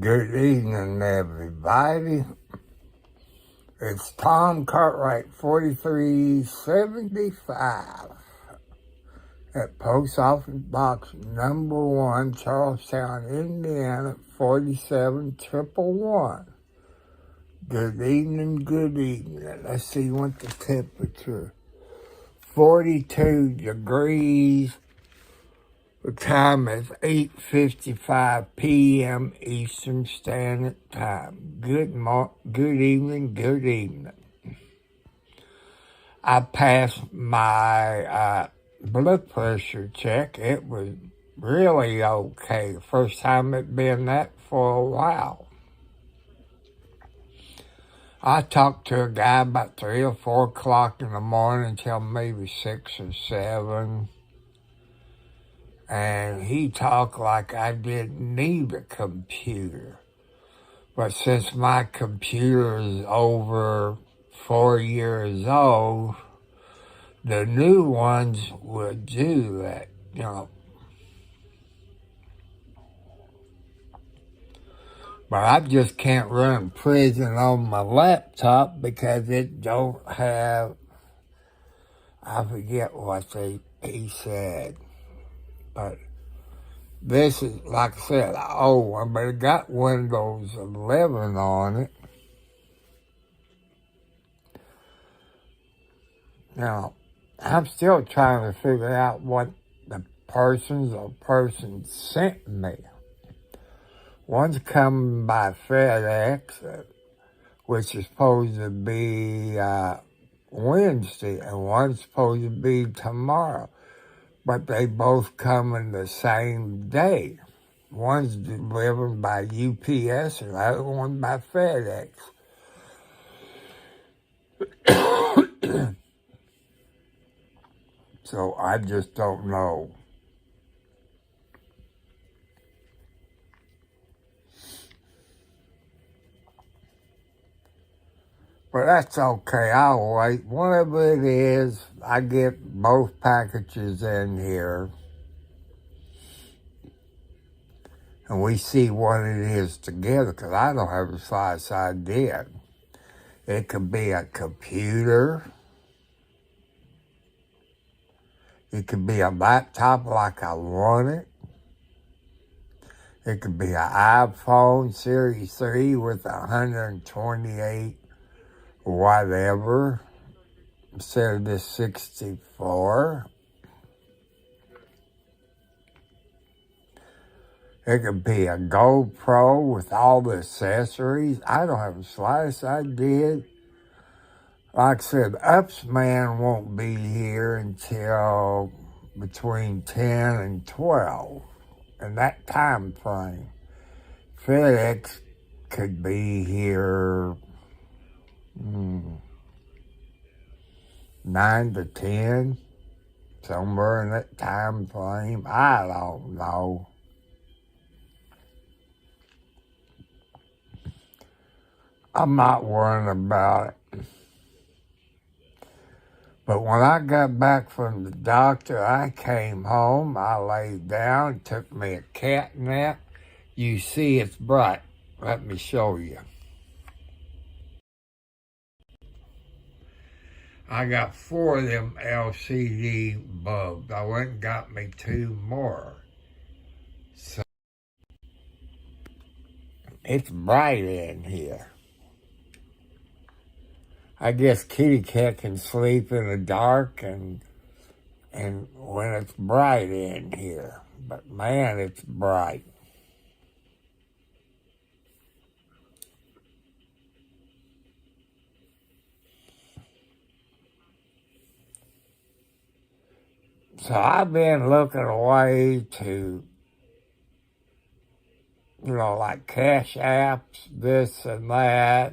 Good evening, everybody. It's Tom Cartwright, 4375 at Post Office Box number 1, Charlestown, Indiana, 47111. Good evening, good evening. Let's see what the temperature. 42 degrees. The time is 8:55 p.m. Eastern Standard Time. Good evening, good evening. I passed my blood pressure check. It was really okay. First time it been that for a while. I talked to a guy about 3 or 4 o'clock in the morning until maybe 6 or 7. And he talked like I didn't need a computer. But since my computer is over 4 years old, the new ones would do that, But I just can't run prison on my laptop because it don't have, I forget what he said. But this is, like I said, an old one, but it got Windows 11 on it. Now, I'm still trying to figure out what the person sent me. One's coming by FedEx, which is supposed to be Wednesday, and one's supposed to be tomorrow. But they both come in the same day. One's delivered by UPS and the other one by FedEx. So I just don't know. But that's okay, I'll wait. Whatever it is, I get both packages in here. And we see what it is together, because I don't have the slightest idea. It could be a computer. It could be a laptop like I want it. It could be an iPhone Series 3 with 128 whatever instead of this 64. It could be a GoPro with all the accessories. I don't have the slightest idea. Like I said, Ups Man won't be here until between 10 and 12 in that time frame. FedEx could be here 9 to 10, somewhere in that time frame. I don't know. I'm not worrying about it. But when I got back from the doctor, I came home, I laid down, took me a cat nap. You see it's bright. Let me show you. I got 4 of them LCD bulbs. I went and got me 2 more. So it's bright in here. I guess kitty cat can sleep in the dark and when it's bright in here. But man, it's bright. So I've been looking away to, like cash apps, this and that,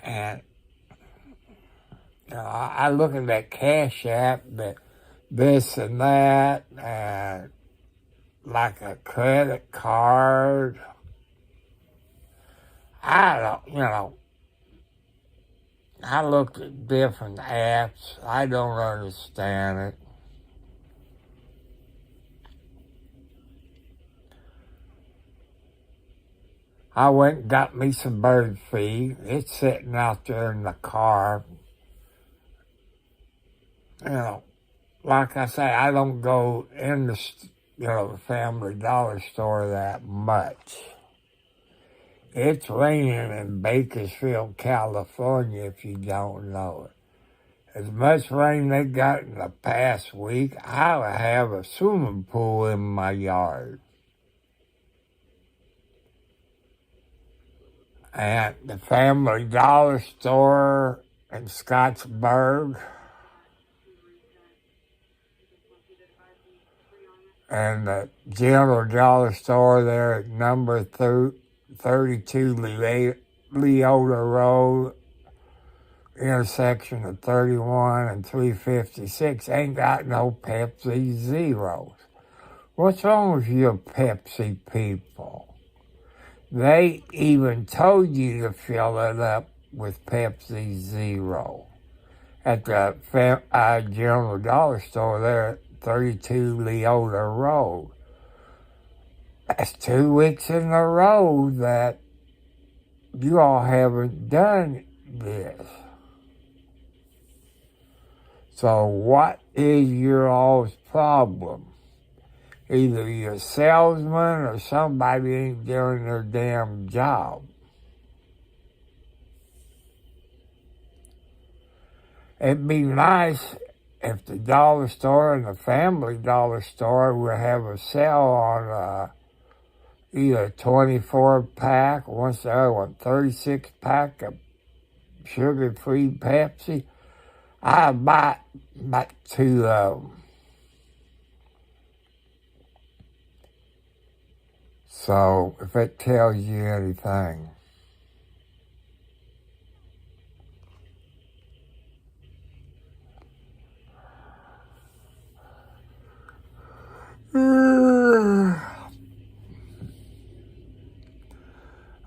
and I look at that cash app, that this and that, and like a credit card. I looked at different apps. I don't understand it. I went and got me some bird feed. It's sitting out there in the car. Like I say, I don't go in the Family Dollar store that much. It's raining in Bakersfield, California, if you don't know it. As much rain they got in the past week, I would have a swimming pool in my yard. And the Family Dollar store in Scottsburg and the General Dollar store there at number 32 Leota Road, intersection of 31 and 356, ain't got no Pepsi Zeros. What's wrong with you Pepsi people? They even told you to fill it up with Pepsi Zero at the General Dollar store there at 32 Leota Road. That's 2 weeks in a row that you all haven't done this. So what is your all's problem? Either you're a salesman or somebody ain't doing their damn job. It'd be nice if the dollar store and the Family Dollar store would have a sale on either a 24-pack, once the other one, 36-pack of sugar-free Pepsi. I'd buy about 2 of them. So, if it tells you anything.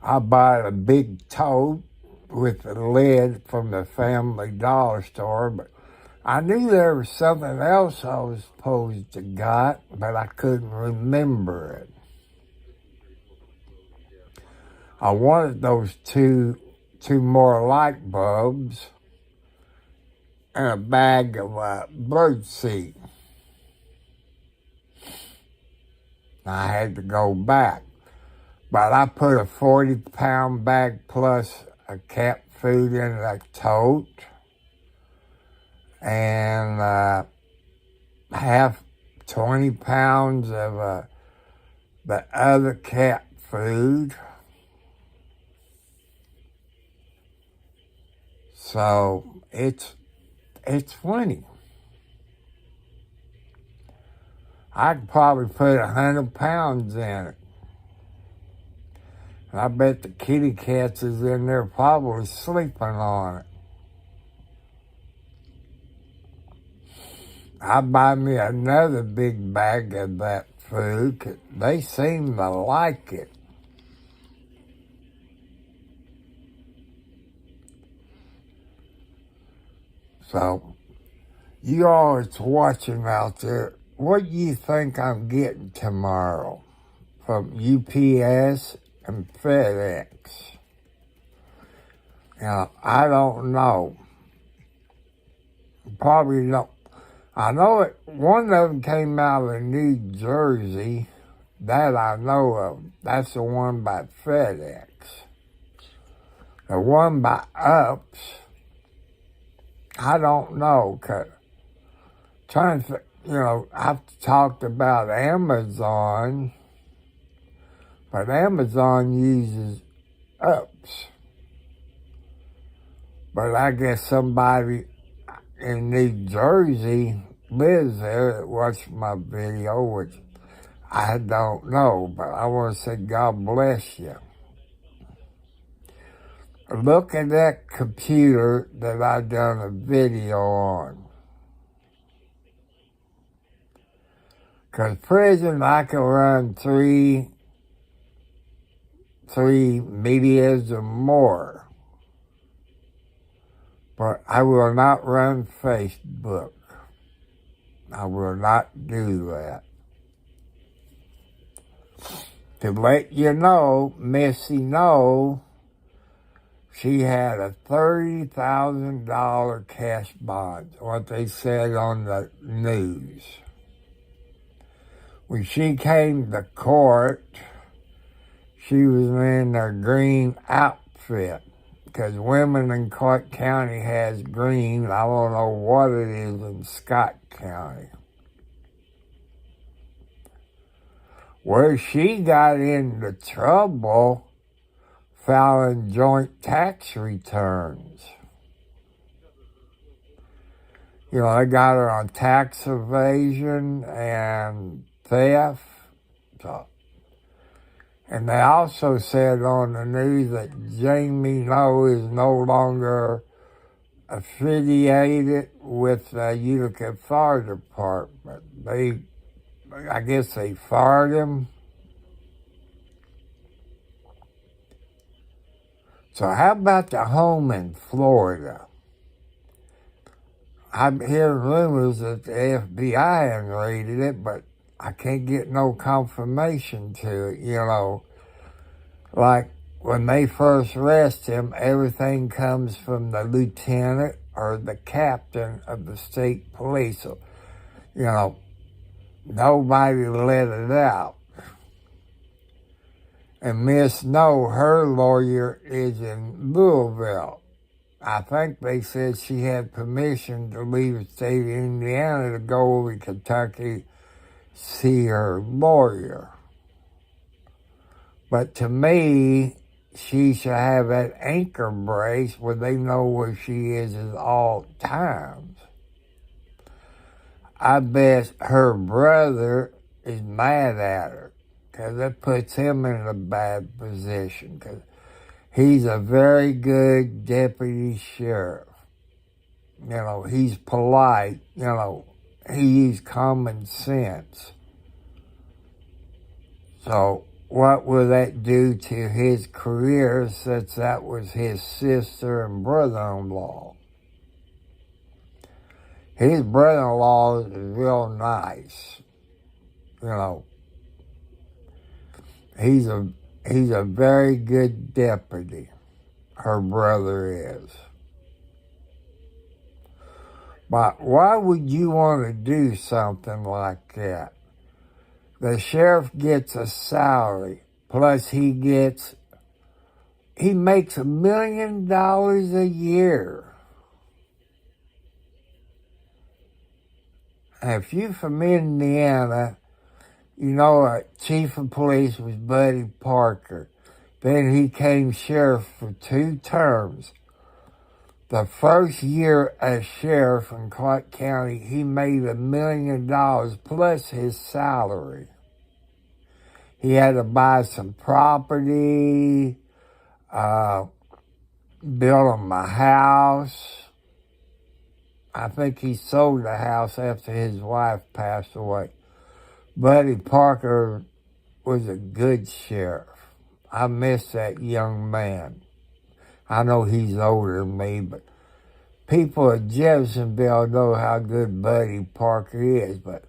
I bought a big tote with the lid from the Family Dollar store, but I knew there was something else I was supposed to got, but I couldn't remember it. I wanted those two more light bulbs and a bag of bird seed. I had to go back. But I put a 40-pound bag plus a cat food in that tote and half 20 pounds of the other cat food. So it's plenty. I could probably put 100 pounds in it. And I bet the kitty cats is in there probably sleeping on it. I buy me another big bag of that food 'cause they seem to like it. So, you all that's watching out there, what do you think I'm getting tomorrow from UPS and FedEx? I don't know. Probably don't. I know it. One of them came out of New Jersey. That I know of. That's the one by FedEx. The one by Ups, I don't know. 'Cause trying to, I've talked about Amazon, but Amazon uses Ups. But I guess somebody in New Jersey lives there that watched my video, which I don't know, but I want to say God bless you. Look at that computer that I done a video on. Because prison, I can run three medias or more. But I will not run Facebook. I will not do that. to let you know, Missy know, she had a $30,000 cash bond, what they said on the news. When she came to court, she was in her green outfit, because women in Clark County has green. I don't know what it is in Scott County. Where she got into trouble filing joint tax returns. You know, they got her on tax evasion and theft. So, and they also said on the news that Jamie Noe is no longer affiliated with the Utica Fire Department. I guess they fired him. So how about the home in Florida? I'm hearing rumors that the FBI had raided it, but I can't get no confirmation to it, you know. Like when they first arrest him, everything comes from the lieutenant or the captain of the state police. So, you know, nobody let it out. And Miss No, her lawyer is in Louisville. I think they said she had permission to leave the state of Indiana to go over to Kentucky, see her lawyer. But to me, she should have that anchor brace where they know where she is at all times. I bet her brother is mad at her, because that puts him in a bad position, because he's a very good deputy sheriff. You know, he's polite. You know, he used common sense. So what will that do to his career, since that was his sister and brother-in-law? His brother-in-law is real nice. You know, he's a very good deputy, her brother is. But why would you want to do something like that? The sheriff gets a salary, plus he makes $1 million a year. And if you're from Indiana, you know, chief of police was Buddy Parker. Then he came sheriff for 2 terms. The first year as sheriff in Clark County, he made $1 million plus his salary. He had to buy some property, build him a house. I think he sold the house after his wife passed away. Buddy Parker was a good sheriff. I miss that young man. I know he's older than me, but people at Jeffersonville know how good Buddy Parker is, but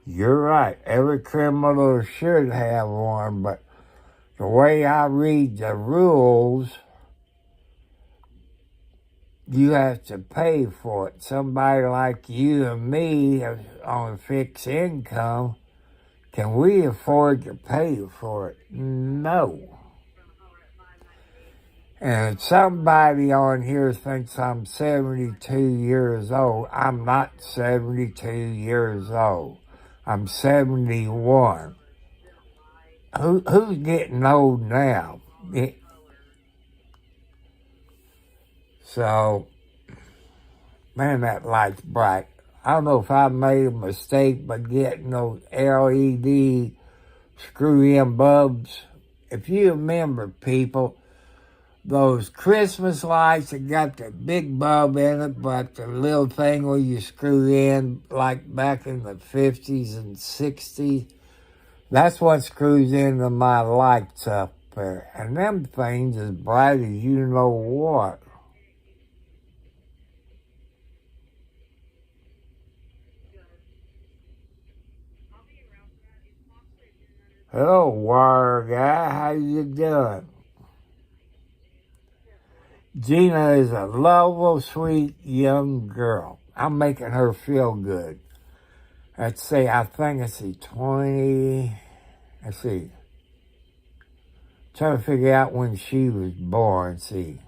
you're right. Every criminal should have one, but the way I read the rules, you have to pay for it. Somebody like you and me on a fixed income, can we afford to pay for it? No. And if somebody on here thinks I'm 72 years old, I'm not 72 years old. I'm 71. Who's getting old now? So, man, that light's bright. I don't know if I made a mistake by getting those LED screw-in bulbs. If you remember, people, those Christmas lights that got the big bulb in it, but the little thing where you screw in, like back in the 50s and 60s, that's what screws into my lights up there. And them things as bright as you know what. Hello, wire guy. How you doing? Gina is a lovable, sweet young girl. I'm making her feel good. Let's see, I think it's the 20... Let's see. Trying to figure out when she was born. See.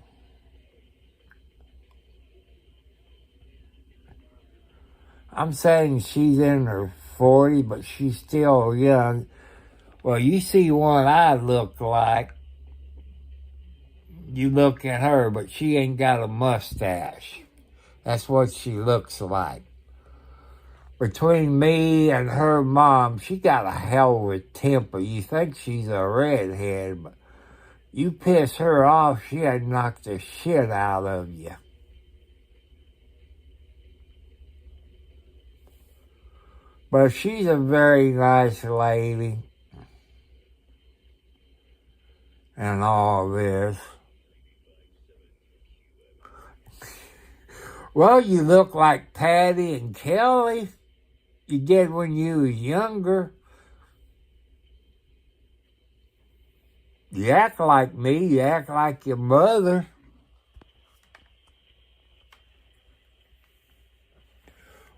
I'm saying she's in her 40s, but she's still young. Well, you see what I look like. You look at her, but she ain't got a mustache. That's what she looks like. Between me and her mom, she got a hell of a temper. You think she's a redhead, but you piss her off, she'd knock the shit out of you. But she's a very nice lady. And all this. Well, you look like Patty and Kelly. You did when you was younger. You act like me. You act like your mother.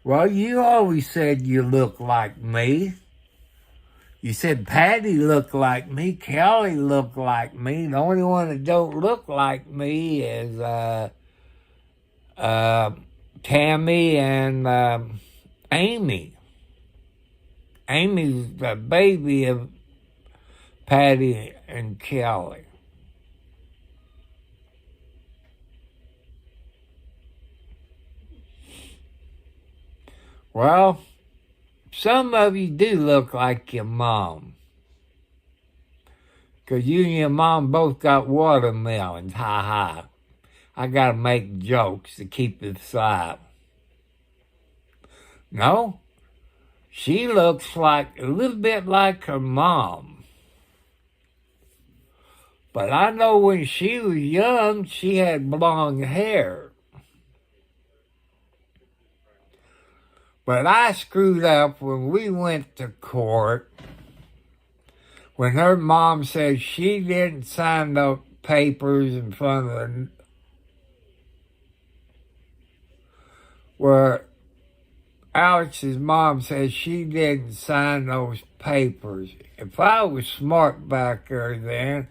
Well, you always said you look like me. You said Patty looked like me. Kelly looked like me. The only one that don't look like me is Tammy and Amy. Amy's the baby of Patty and Kelly. Well, some of you do look like your mom. 'Cause you and your mom both got watermelons, ha. I gotta make jokes to keep it silent. No, she looks like a little bit like her mom. But I know when she was young, she had blonde hair. But I screwed up when we went to court. When her mom said she didn't sign the papers in front of the... Where Alex's mom said she didn't sign those papers. If I was smart back there then,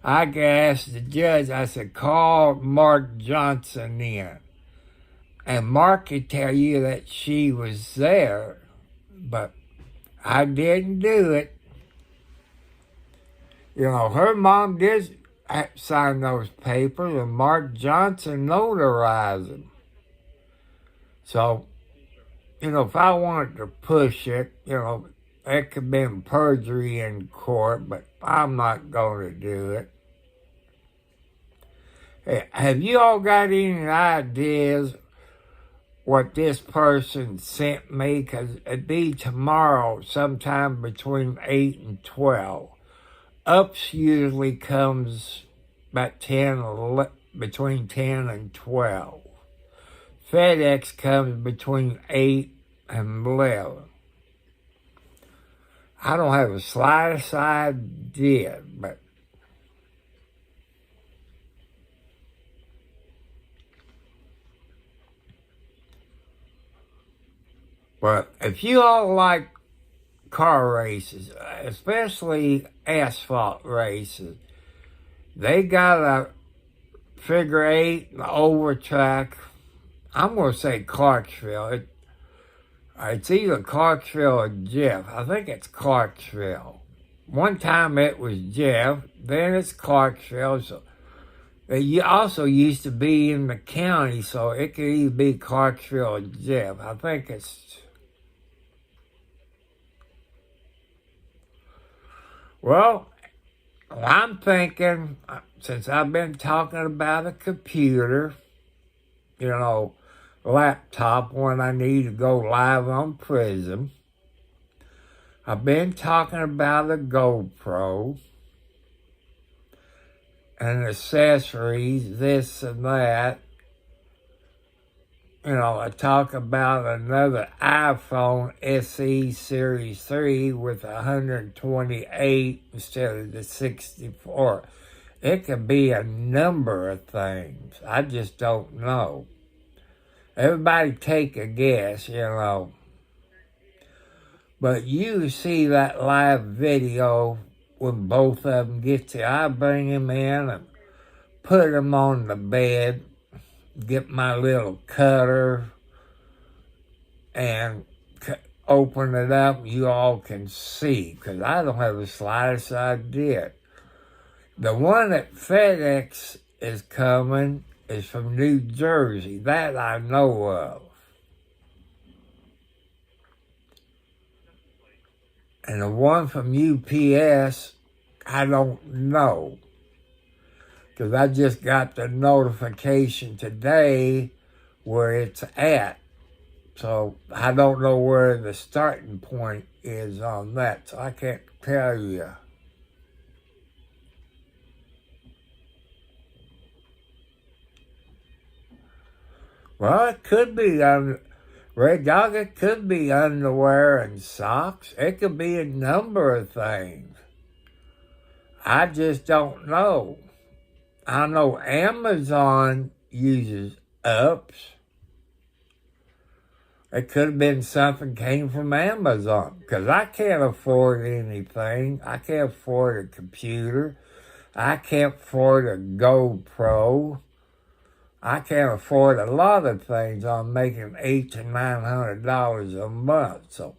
I could ask the judge, I said, call Mark Johnson in. And Mark could tell you that she was there, but I didn't do it. You know, her mom did sign those papers, and Mark Johnson notarized them. So, you know, if I wanted to push it, you know, it could have been perjury in court, but I'm not going to do it. Hey, have you all got any ideas what this person sent me? Because it'd be tomorrow sometime between 8 and 12. Ups usually comes about between 10 and 12. FedEx comes between 8 and 11. I don't have the slightest idea, but if you all like car races, especially asphalt races, they got a figure 8, an over track. I'm going to say Clarksville. It's either Clarksville or Jeff. I think it's Clarksville. One time it was Jeff, then it's Clarksville. So it also used to be in the county, so it could either be Clarksville or Jeff. I think it's... Well, I'm thinking, since I've been talking about a computer, you know, laptop when I need to go live on Prism. I've been talking about a GoPro and accessories, this and that. I talk about another iPhone SE Series 3 with 128 instead of the 64. It could be a number of things. I just don't know. Everybody take a guess, But you see that live video when both of them get there. I bring them in and put them on the bed, get my little cutter, and open it up. You all can see, because I don't have the slightest idea. The one that FedEx is coming is from New Jersey. That I know of. And the one from UPS, I don't know. Because I just got the notification today where it's at. So I don't know where the starting point is on that. So I can't tell you. Well, it could be Red Dog, it could be underwear and socks. It could be a number of things. I just don't know. I know Amazon uses ups. It could have been something came from Amazon, because I can't afford anything. I can't afford a computer. I can't afford a GoPro. I can't afford a lot of things. I'm making $800 to $900 a month. So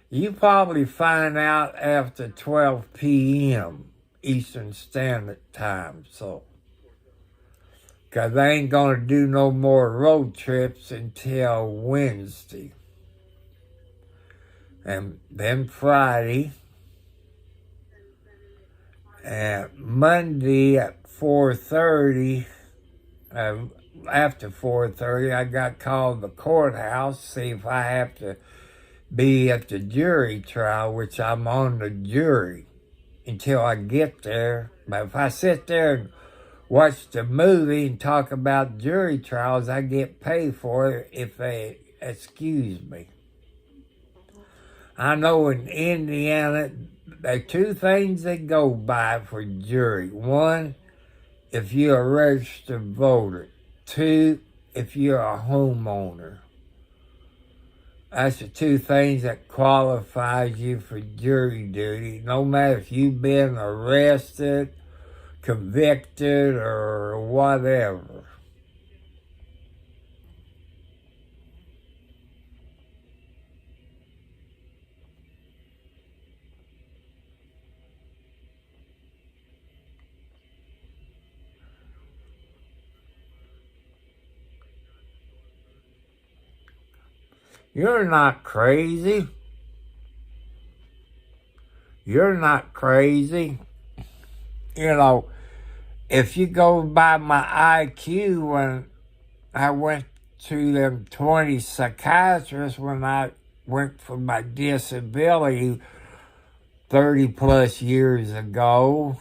you probably find out after 12 p.m. Eastern Standard Time. So, because I ain't going to do no more road trips until Wednesday. And then Friday. And Monday at 4:30, after 4:30, I got called to the courthouse to see if I have to be at the jury trial, which I'm on the jury until I get there. But if I sit there and watch the movie and talk about jury trials, I get paid for it if they excuse me. I know in Indiana, there are two things that go by for jury. One, if you're a registered voter. Two, if you're a homeowner. That's the two things that qualifies you for jury duty, no matter if you've been arrested, convicted, or whatever. You're not crazy. You're not crazy. If you go by my IQ, when I went to them 20 psychiatrists when I went for my disability 30 plus years ago,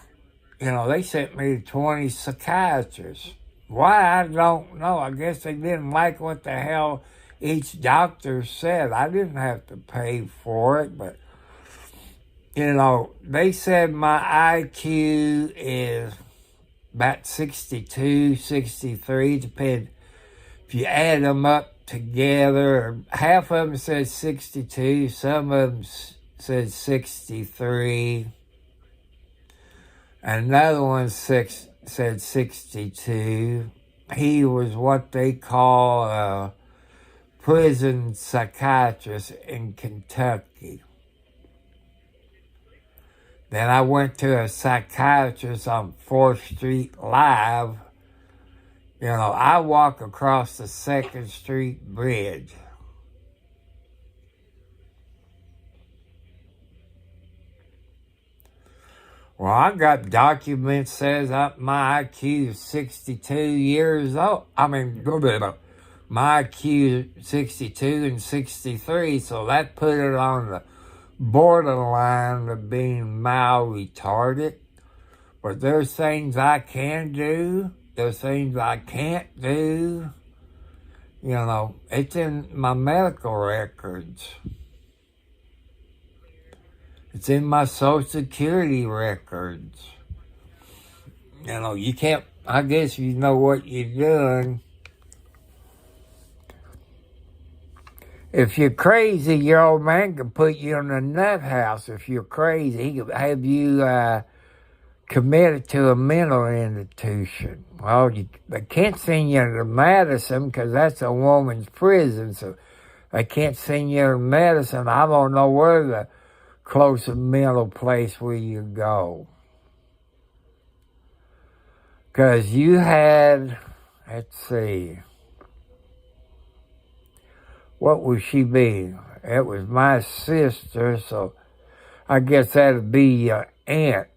they sent me to 20 psychiatrists. Why, I don't know. I guess they didn't like what the hell each doctor said. I didn't have to pay for it, but, they said my IQ is about 62, 63, depends. If you add them up together, half of them said 62, some of them said 63, another one said 62. He was what they call a prison psychiatrist in Kentucky. Then I went to a psychiatrist on 4th Street Live. I walk across the 2nd Street Bridge. Well, I got documents says my IQ is 62 years old. My IQ is 62 and 63, so that put it on the borderline of being mild retarded. But there's things I can do there's things I can't do. You know, it's in my medical records. It's in my Social Security records. You know, you can't, I guess you know what you're doing. If you're crazy, your old man can put you in a nut house. If you're crazy, he could have you committed to a mental institution. Well, they can't send you to Madison because that's a woman's prison, so they can't send you to Madison. I don't know where the closest mental place where you go. Because you had, let's see, what would she be? It was my sister, so I guess that'd be your aunt.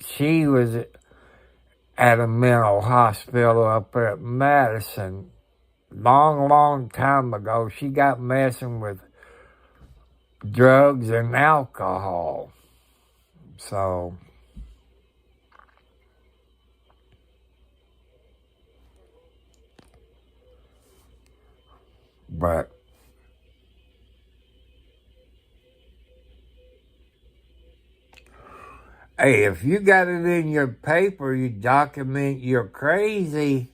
She was at a mental hospital up at Madison. Long time ago. She got messing with drugs and alcohol. So, but hey, if you got it in your paper, you document you're crazy,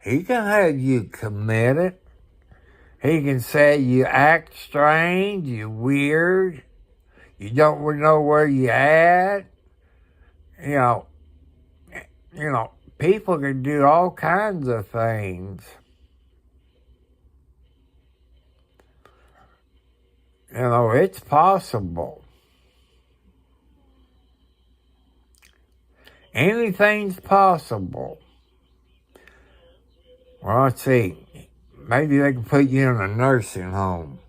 he can have you committed. He can say you act strange, you weird, you don't know where you at. You know, people can do all kinds of things. You know, it's possible. Anything's possible. Well, let's see. Maybe they can put you in a nursing home.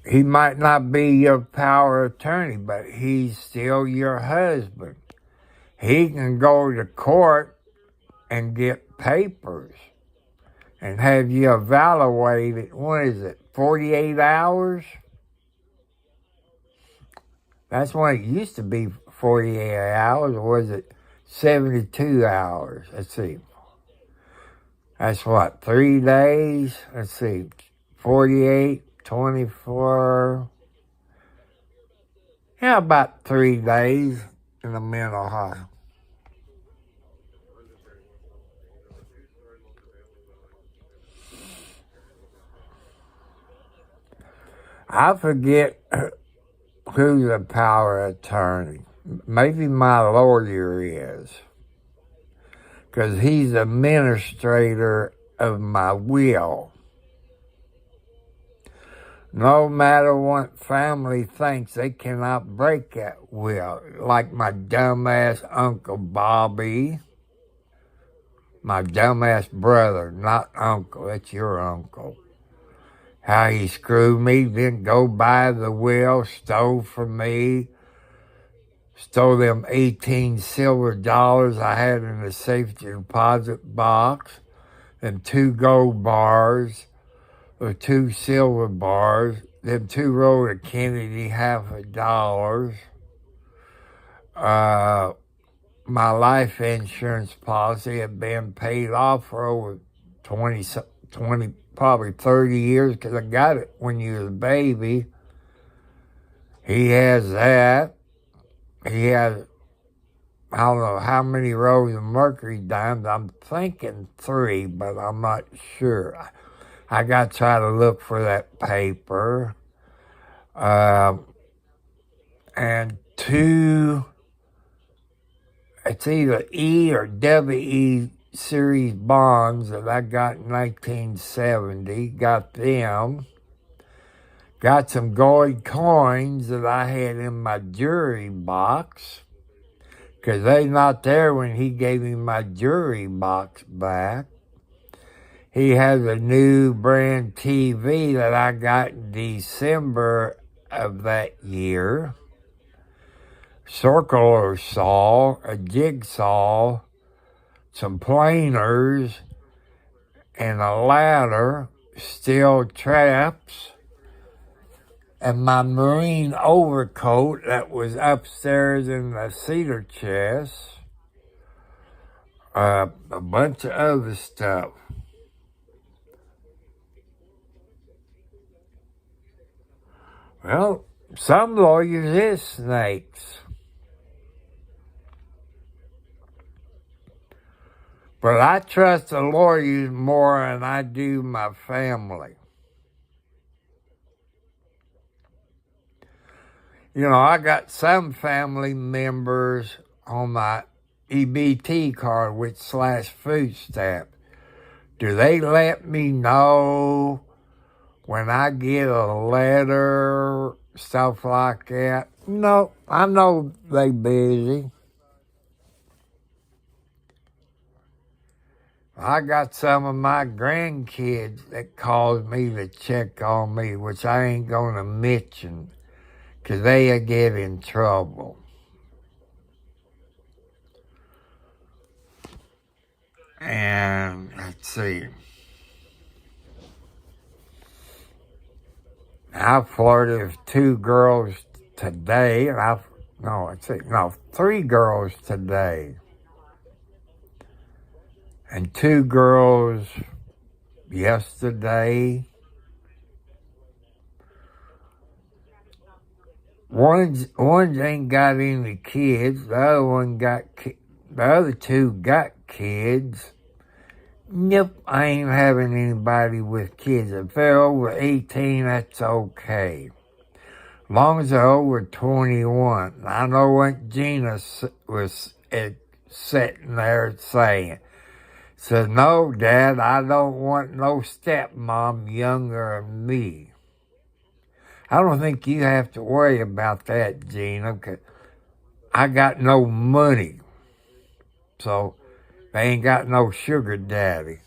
He might not be your power of attorney, but he's still your husband. He can go to court and get papers and have you evaluated. What is it, 48 hours? That's when it used to be 48 hours, or was it 72 hours? Let's see. That's what, 3 days? Let's see, 48, 24. Yeah, about 3 days in the mental hospital. I forget who's the power of attorney. Maybe my lawyer is, because he's the administrator of my will. No matter what family thinks, they cannot break that will. Like my dumbass Uncle Bobby, my dumbass brother, not uncle, that's your uncle. How he screwed me, didn't go buy the will, stole from me, stole them 18 silver dollars I had in the safety deposit box, them 2 gold bars, or 2 silver bars, them 2 rolled of Kennedy $50. My life insurance policy had been paid off for over 20, probably 30 years, because I got it when you was a baby. He has that. He has, I don't know how many rows of mercury diamonds. I'm thinking 3, but I'm not sure. I got to try to look for that paper. And 2, it's either E or WE series bonds that I got in 1970. Got them. Got some gold coins that I had in my jewelry box, because they're not there when he gave me my jewelry box back. He has a new brand TV that I got in December of that year. Circular saw, a jigsaw, some planers, and a ladder, steel traps, and my Marine overcoat that was upstairs in the cedar chest, a bunch of other stuff. Well, some lawyers is snakes. But I trust the lawyers more than I do my family. You know, I got some family members on my EBT card, which / food stamp. Do they let me know when I get a letter, stuff like that? No, I know they busy. I got some of my grandkids that calls me to check on me, which I ain't going to mention, because they'll get in trouble. And let's see. I flirted with 2 girls today, and 3 girls today. And 2 girls yesterday. One's ain't got any kids. The other 2 got kids. Nope, I ain't having anybody with kids. If they're over 18, that's okay. As long as they're over 21. I know what Gina was sitting there saying. Said, no, Dad, I don't want no stepmom younger than me. I don't think you have to worry about that, Gina, because I got no money. So they ain't got no sugar daddy.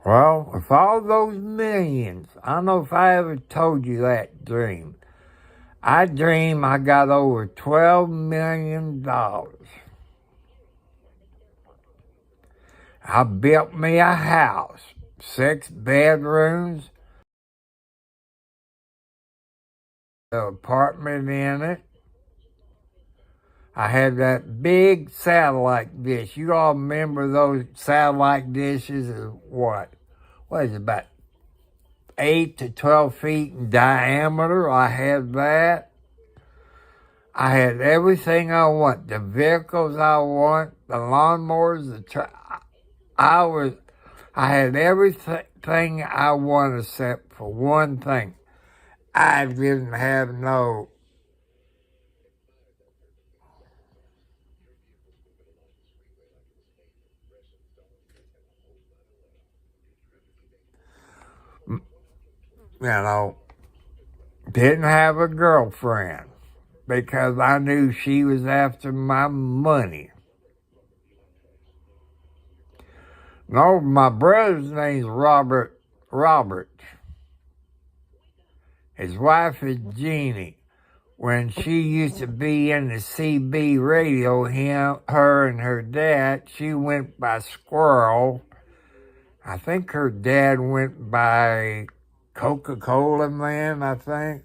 Well, with all those millions, I don't know if I ever told you that dream. I dream I got over $12 million. I built me a house, 6 bedrooms, an apartment in it. I had that big satellite dish. You all remember those satellite dishes? What is it, about 8 to 12 feet in diameter? I had that. I had everything I want. The vehicles I want, the lawnmowers, I had everything I want except for one thing. I didn't have no didn't have a girlfriend because I knew she was after my money. No, my brother's name's Robert. His wife is Jeannie. When she used to be in the CB radio, her and her dad, she went by Squirrel. I think her dad went by Coca-Cola Man, I think.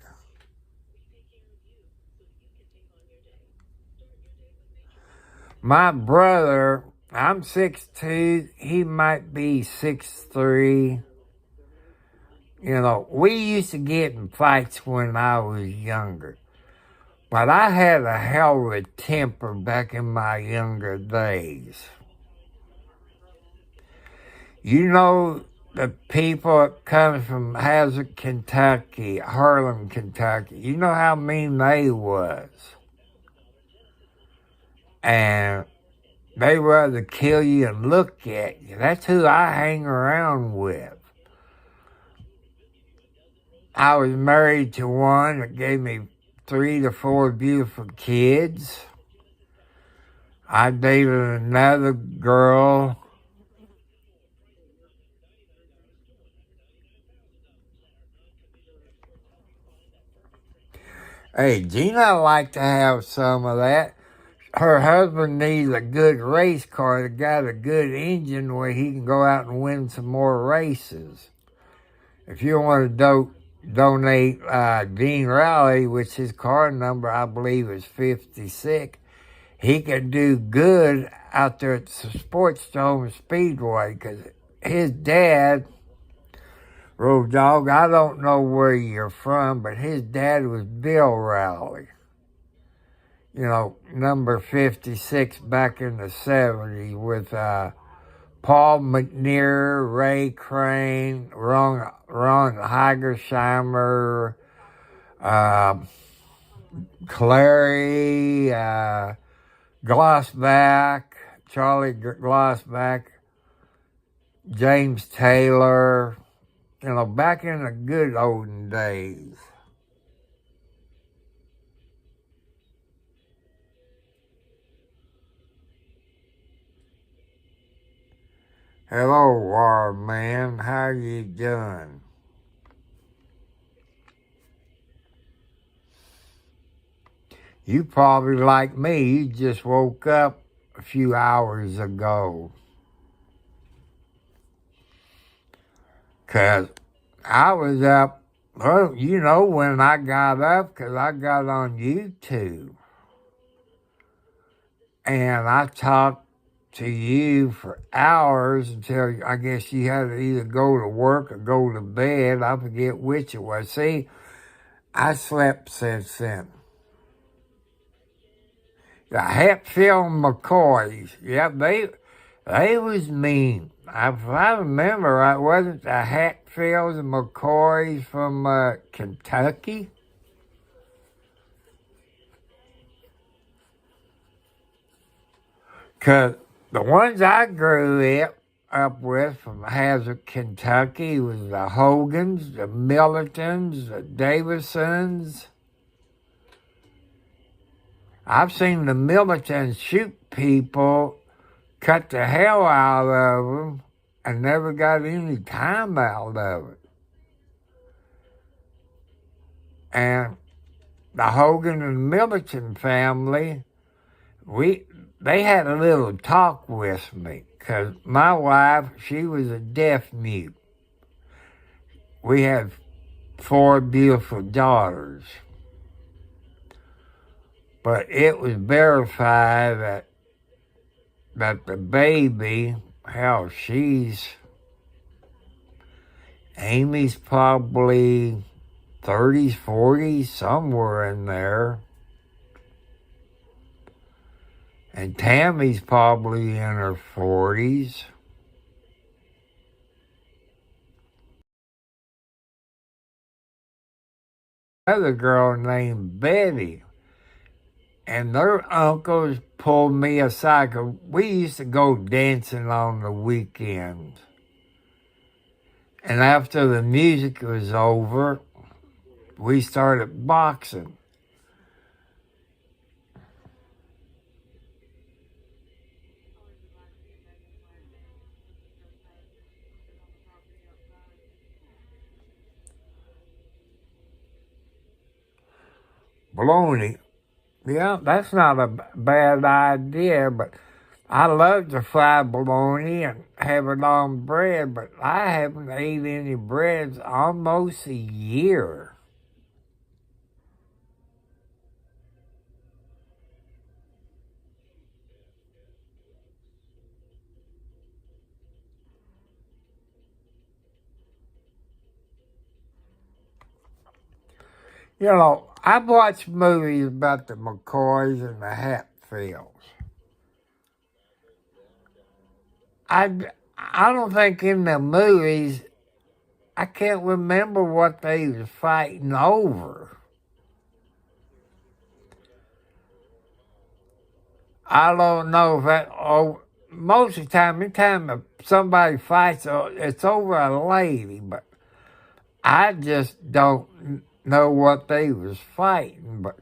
My brother, I'm 6'2", he might be 6'3". You know, we used to get in fights when I was younger. But I had a hell of a temper back in my younger days. You know, the people that come from Hazard, Kentucky, Harlem, Kentucky, you know how mean they was. And they rather kill you and look at you. That's who I hang around with. I was married to one that gave me 3 to 4 beautiful kids. I dated another girl Hey, Gina like to have some of that. Her husband needs a good race car that got a good engine where he can go out and win some more races. If you want to donate Dean Rowley, which his car number I believe is 56, he could do good out there at the Sports Dome Speedway because his dad, Road Dog, I don't know where you're from, but his dad was Bill Rowley. You know, number 56 back in the 70s with Paul McNair, Ray Crane, Ron Heigersheimer, Clary, Glossback, Charlie Glossback, James Taylor, you know, back in the good olden days. Hello, War Man. How you doing? You probably like me. You just woke up a few hours ago. 'Cause I was up, well, you know when I got up, 'cause I got on YouTube. And I talked to you for hours until I guess you had to either go to work or go to bed. I forget which it was. See, I slept since then. The Hatfield McCoys, yeah, they was mean. If I remember right, wasn't the Hatfields and McCoys from Kentucky? Because the ones I grew up with from Hazard, Kentucky was the Hogans, the Militons, the Davisons. I've seen the Militons shoot people, cut the hell out of them, and never got any time out of it. And the Hogan and Militon family, they had a little talk with me, because my wife, she was a deaf mute. We had 4 beautiful daughters. But it was verified that the baby, hell, Amy's probably 30s, 40s, somewhere in there. And Tammy's probably in her 40s. Another girl named Betty. And their uncles pulled me aside, 'cause we used to go dancing on the weekends. And after the music was over, we started boxing. Bologna. Yeah, that's not a bad idea, but I love to fry bologna and have it on bread, but I haven't ate any breads almost a year. You know, I've watched movies about the McCoys and the Hatfields. I don't think in the movies, I can't remember what they was fighting over. I don't know if that, most of the time, anytime somebody fights, it's over a lady, but I just don't know what they was fighting. But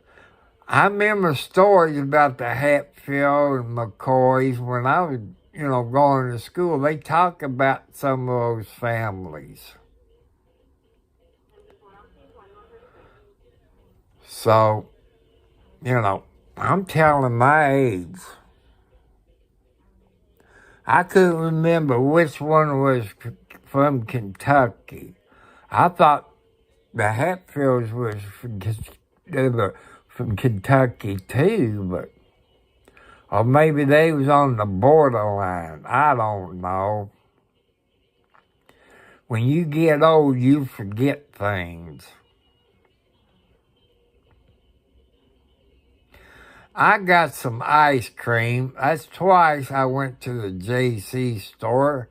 I remember stories about the Hatfield and McCoys when I was, going to school. They talk about some of those families. So, I'm telling my age. I couldn't remember which one was from Kentucky. I thought the Hatfields was they were from Kentucky too, but or maybe they was on the borderline. I don't know. When you get old, you forget things. I got some ice cream. That's twice I went to the JC store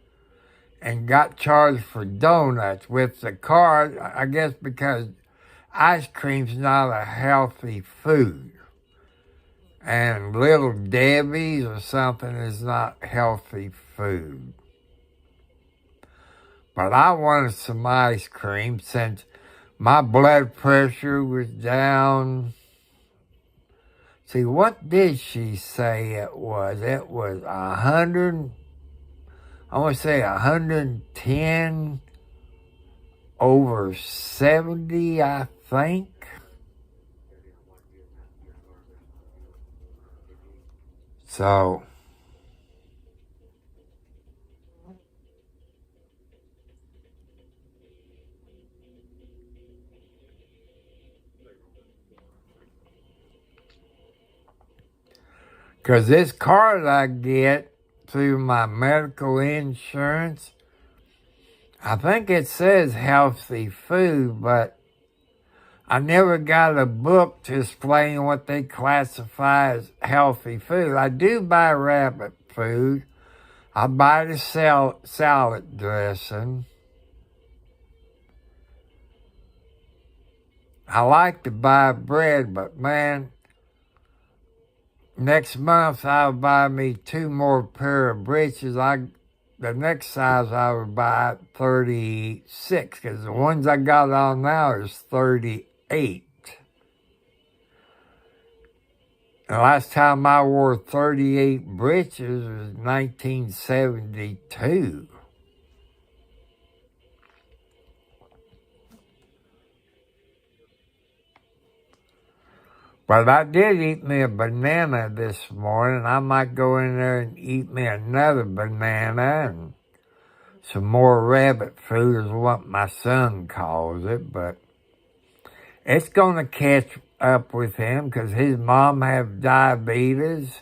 and got charged for donuts with the card, I guess because ice cream's not a healthy food. And Little Debbie's or something is not healthy food. But I wanted some ice cream since my blood pressure was down. See, what did she say it was? It was 100, I want to say 110 over 70, I think. So, because this card I get through my medical insurance, I think it says healthy food, but I never got a book to explain what they classify as healthy food. I do buy rabbit food. I buy the salad dressing. I like to buy bread, but man, next month I'll buy me 2 more pair of breeches. The next size I would buy 36, because the ones I got on now is 38. The last time I wore 38 breeches was 1972. But I did eat me a banana this morning. I might go in there and eat me another banana and some more rabbit food is what my son calls it. But it's going to catch up with him because his mom have diabetes.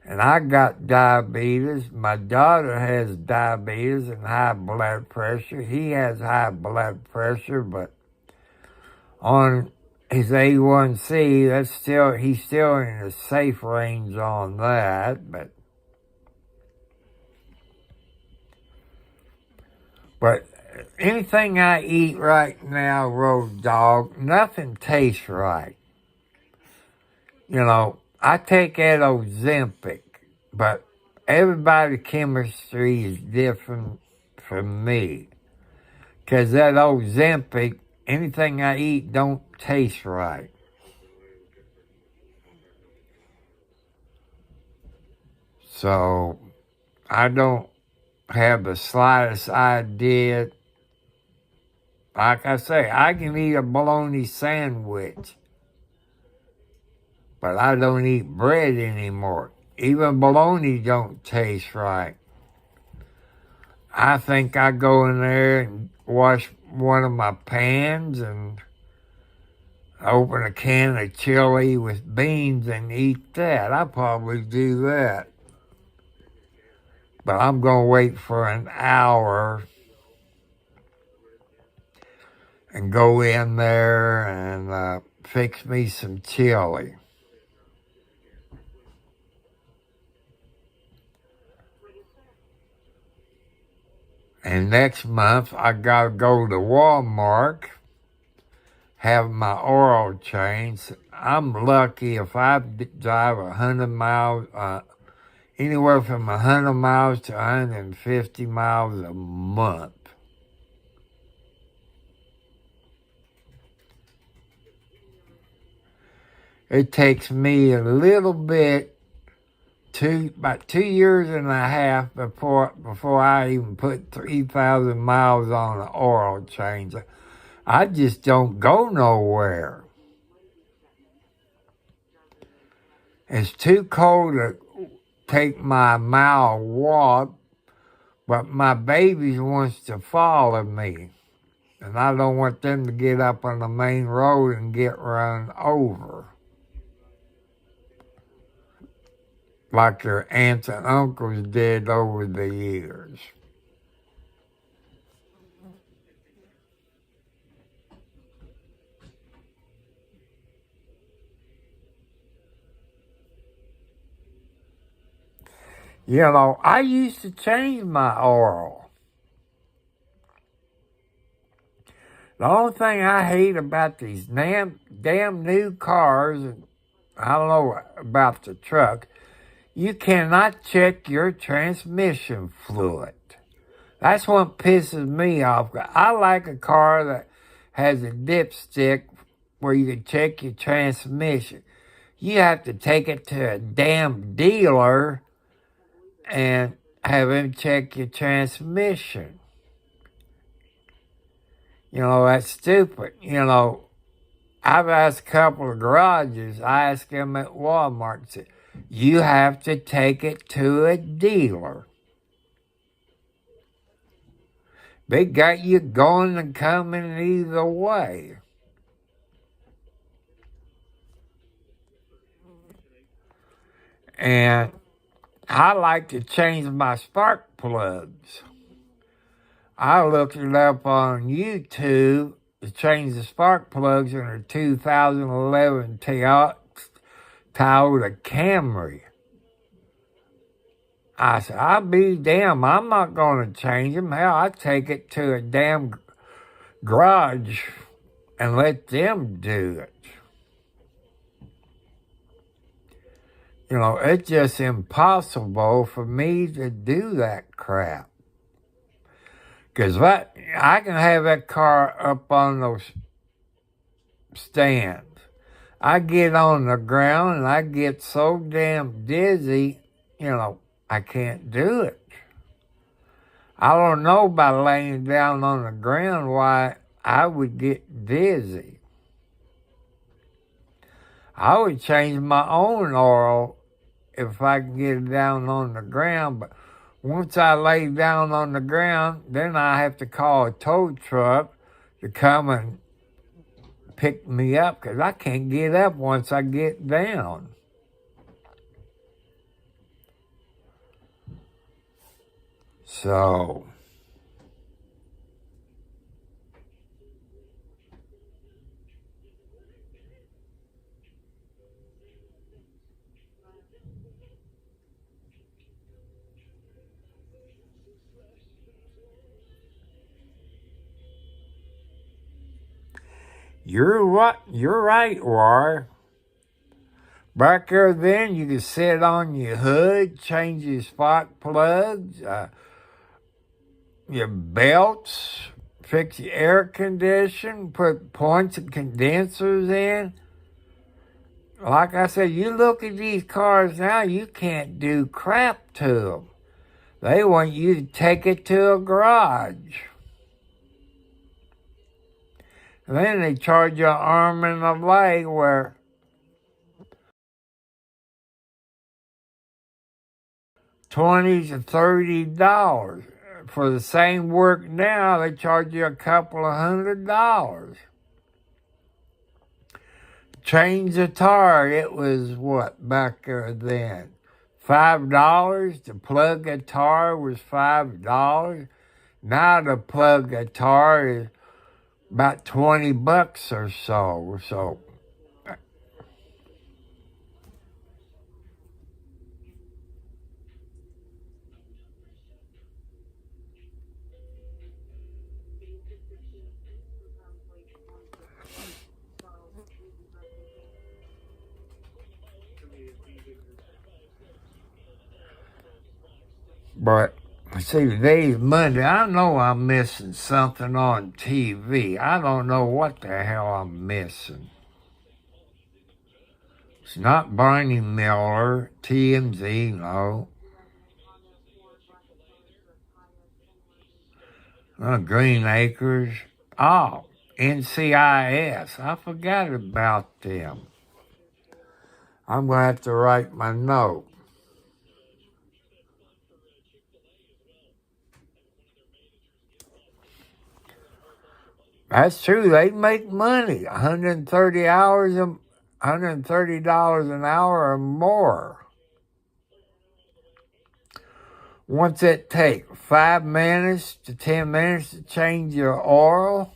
And I got diabetes. My daughter has diabetes and high blood pressure. He has high blood pressure, but on his A1C, he's still in a safe range on that, but anything I eat right now, Road Dog, nothing tastes right. I take that Ozempic, but everybody's chemistry is different from me. Because that Ozempic, anything I eat don't taste right. So, I don't have the slightest idea. Like I say, I can eat a bologna sandwich, but I don't eat bread anymore. Even bologna don't taste right. I think I go in there and wash one of my pans and open a can of chili with beans and eat that. I probably do that. But I'm going to wait for an hour and go in there and fix me some chili. And next month, I got to go to Walmart, have my oil changed. I'm lucky if I drive 100 miles, anywhere from 100 miles to 150 miles a month. It takes me a little bit, about 2 years and a half before I even put 3,000 miles on an oil change. I just don't go nowhere. It's too cold to take my mile walk, but my baby wants to follow me. And I don't want them to get up on the main road and get run over like their aunts and uncles did over the years. You know, I used to change my oil. The only thing I hate about these damn new cars, and I don't know about the truck, you cannot check your transmission fluid. That's what pisses me off. I like a car that has a dipstick where you can check your transmission. You have to take it to a damn dealer and have him check your transmission. You know, that's stupid. You know, I've asked a couple of garages. I asked them at Walmart, said, you have to take it to a dealer. They got you going and coming either way. And I like to change my spark plugs. I looked it up on YouTube to change the spark plugs in a 2011 Toyota Camry. I said, I'll be damned, I'm not going to change them. Hell, I take it to a damn garage and let them do it. You know, it's just impossible for me to do that crap. Because I can have that car up on those stands. I get on the ground and I get so damn dizzy, you know, I can't do it. I don't know by laying down on the ground why I would get dizzy. I would change my own oil if I can get it down on the ground, but once I lay down on the ground, then I have to call a tow truck to come and pick me up because I can't get up once I get down. So, you're right, War. Back there then, you could sit on your hood, change your spark plugs, your belts, fix your air condition, put points and condensers in. Like I said, you look at these cars now, you can't do crap to them. They want you to take it to a garage. And then they charge you an arm and a leg where $20 to $30. For the same work now, they charge you a couple of $100. Change the tire, it was what back there then? $5 to plug a tire was $5. Now to plug a tire is about $20 or so. But see, today's Monday. I know I'm missing something on TV. I don't know what the hell I'm missing. It's not Barney Miller, TMZ, no. Green Acres. Oh, NCIS. I forgot about them. I'm going to have to write my note. That's true. They make money. 130 hours, $130 an hour or more. What's it take? 5 minutes to 10 minutes to change your oil?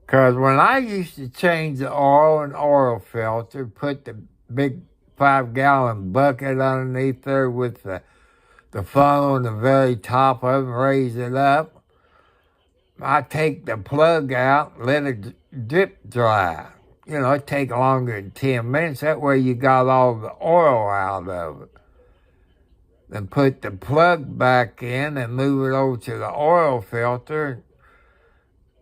Because when I used to change the oil and oil filter, put the big 5-gallon bucket underneath there with the funnel in the very top of it, raise it up. I take the plug out, let it drip dry. You know, it take longer than 10 minutes. That way you got all the oil out of it. Then put the plug back in and move it over to the oil filter.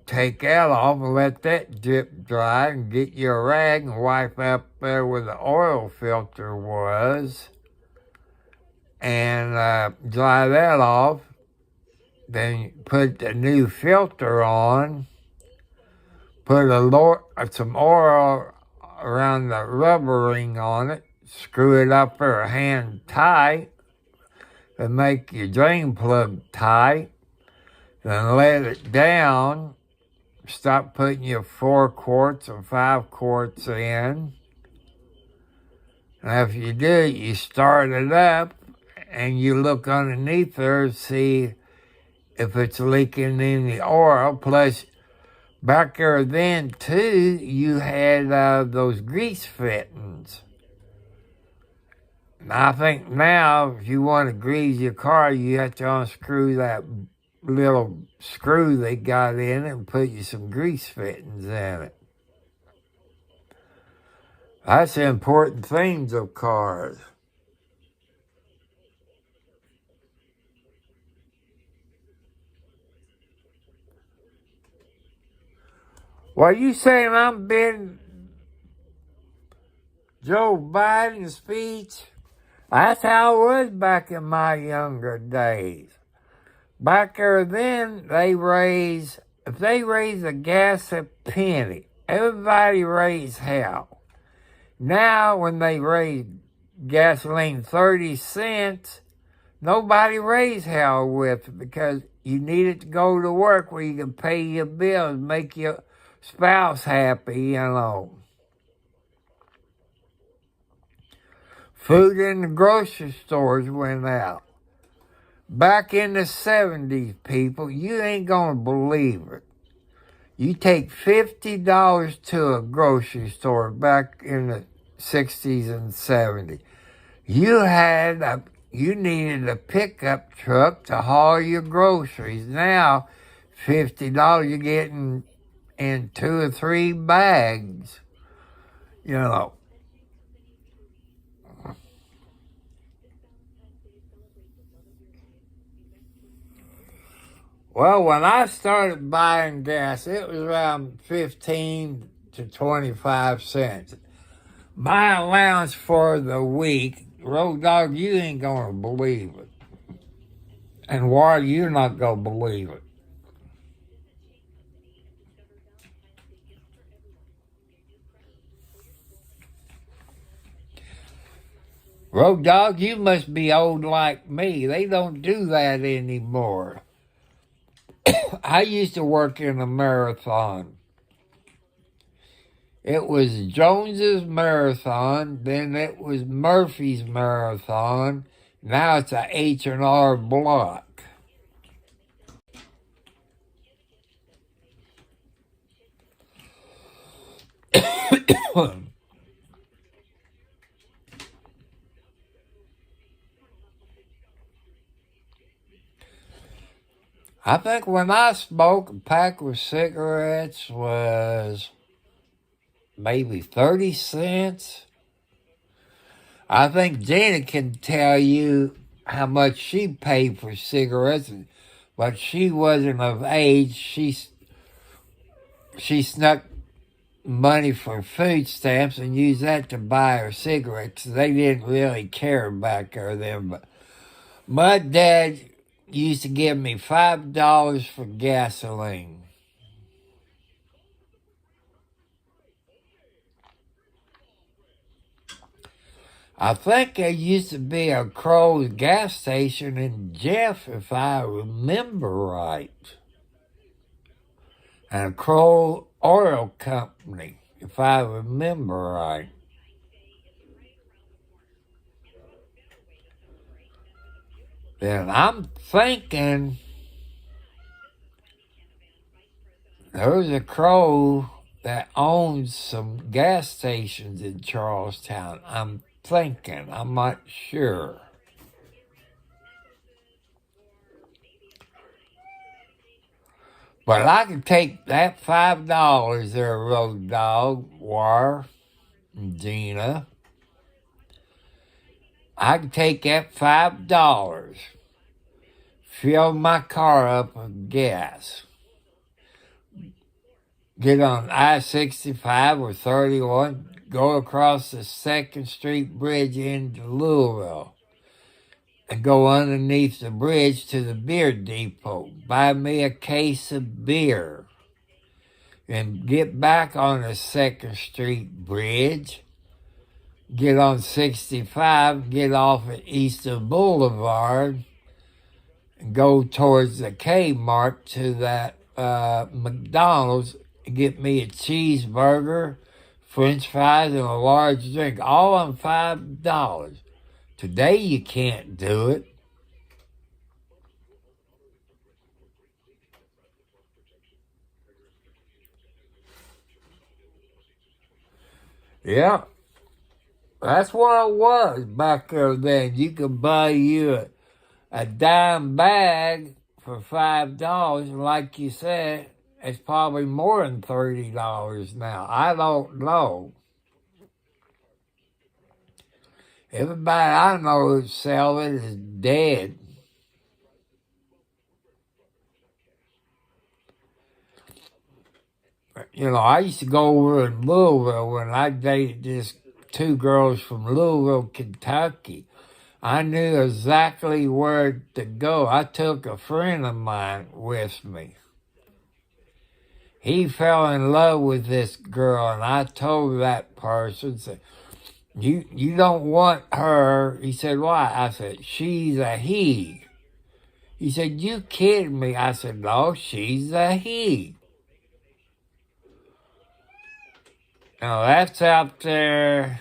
Take that off and let that drip dry and get your rag and wipe up there where the oil filter was and dry that off. Then put the new filter on, put some oil around the rubber ring on it, screw it up there hand tight, and make your drain plug tight, then let it down. Stop putting your 4 quarts or 5 quarts in. And if you do it, you start it up and you look underneath there to see if it's leaking in the oil. Plus, back there then, too, you had those grease fittings. And I think now, if you want to grease your car, you have to unscrew that little screw they got in it and put you some grease fittings in it. That's the important things of cars. Well, you saying I'm being Joe Biden's speech? That's how it was back in my younger days. Back there then, if they raise the gas a penny, everybody raised hell. Now, when they raise gasoline 30 cents, nobody raised hell with it because you need it to go to work where you can pay your bills, make your spouse happy, you know. Food in the grocery stores went out. Back in the 70s, people, you ain't going to believe it. You take $50 to a grocery store back in the 60s and 70s. You needed a pickup truck to haul your groceries. Now, $50, you're getting in 2 or 3 bags, you know. Well, when I started buying gas, it was around 15 to 25 cents. My allowance for the week, Road Dog, you ain't going to believe it. And why you're not going to believe it. Road Dog, you must be old like me. They don't do that anymore. I used to work in a marathon. It was Jones's Marathon, then it was Murphy's Marathon. Now it's a H&R Block. I think when I smoked, a pack of cigarettes was maybe 30 cents. I think Janet can tell you how much she paid for cigarettes, but she wasn't of age. She snuck money for food stamps and used that to buy her cigarettes. They didn't really care back there then. But my dad used to give me $5 for gasoline. I think there used to be a Kroll's gas station in Jeff, if I remember right. And a Kroll Oil Company, if I remember right. Then I'm thinking there's a Kroll that owns some gas stations in Charlestown. I'm thinking. I'm not sure. But I could take that $5 there, Road Dog, War, and Gina. I could take that $5, fill my car up with gas, get on I-65 or 31, go across the 2nd Street Bridge into Louisville, and go underneath the bridge to the beer depot, buy me a case of beer, and get back on the 2nd Street Bridge, get on 65, get off at Easter Boulevard, and go towards the Kmart to that McDonald's and get me a cheeseburger, French fries, and a large drink, all on $5. Today you can't do it. Yeah, that's what it was back there then. You could buy you a dime bag for $5, and like you said, it's probably more than $30 now. I don't know. Everybody I know who's selling is dead. You know, I used to go over in Louisville when I dated just 2 girls from Louisville, Kentucky. I knew exactly where to go. I took a friend of mine with me. He fell in love with this girl, and I told that person, said, you don't want her. He said, why? I said, she's a he. He said, you kidding me? I said, no, she's a he. Now, that's out there.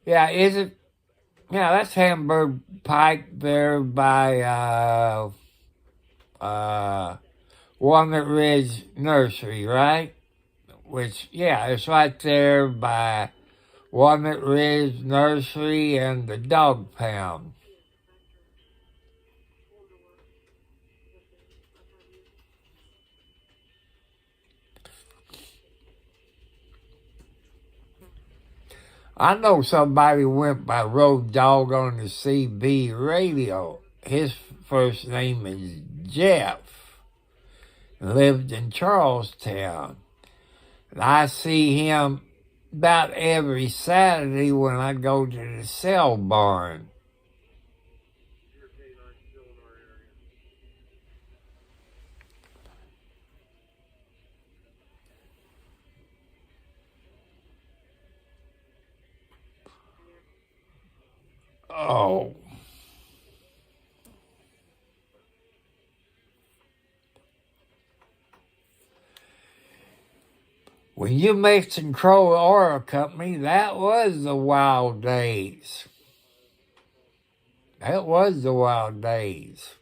Yeah, is it? Yeah, that's Hamburg Pike there by Walnut Ridge Nursery, right? Which, yeah, it's right there by Walnut Ridge Nursery and the Dog Pound. I know somebody went by Road Dog on the CB radio. His first name is Jeff. Lived in Charlestown. And I see him about every Saturday when I go to the cell barn. Oh. When you mixed in Kroll Oil Company, that was the wild days. That was the wild days.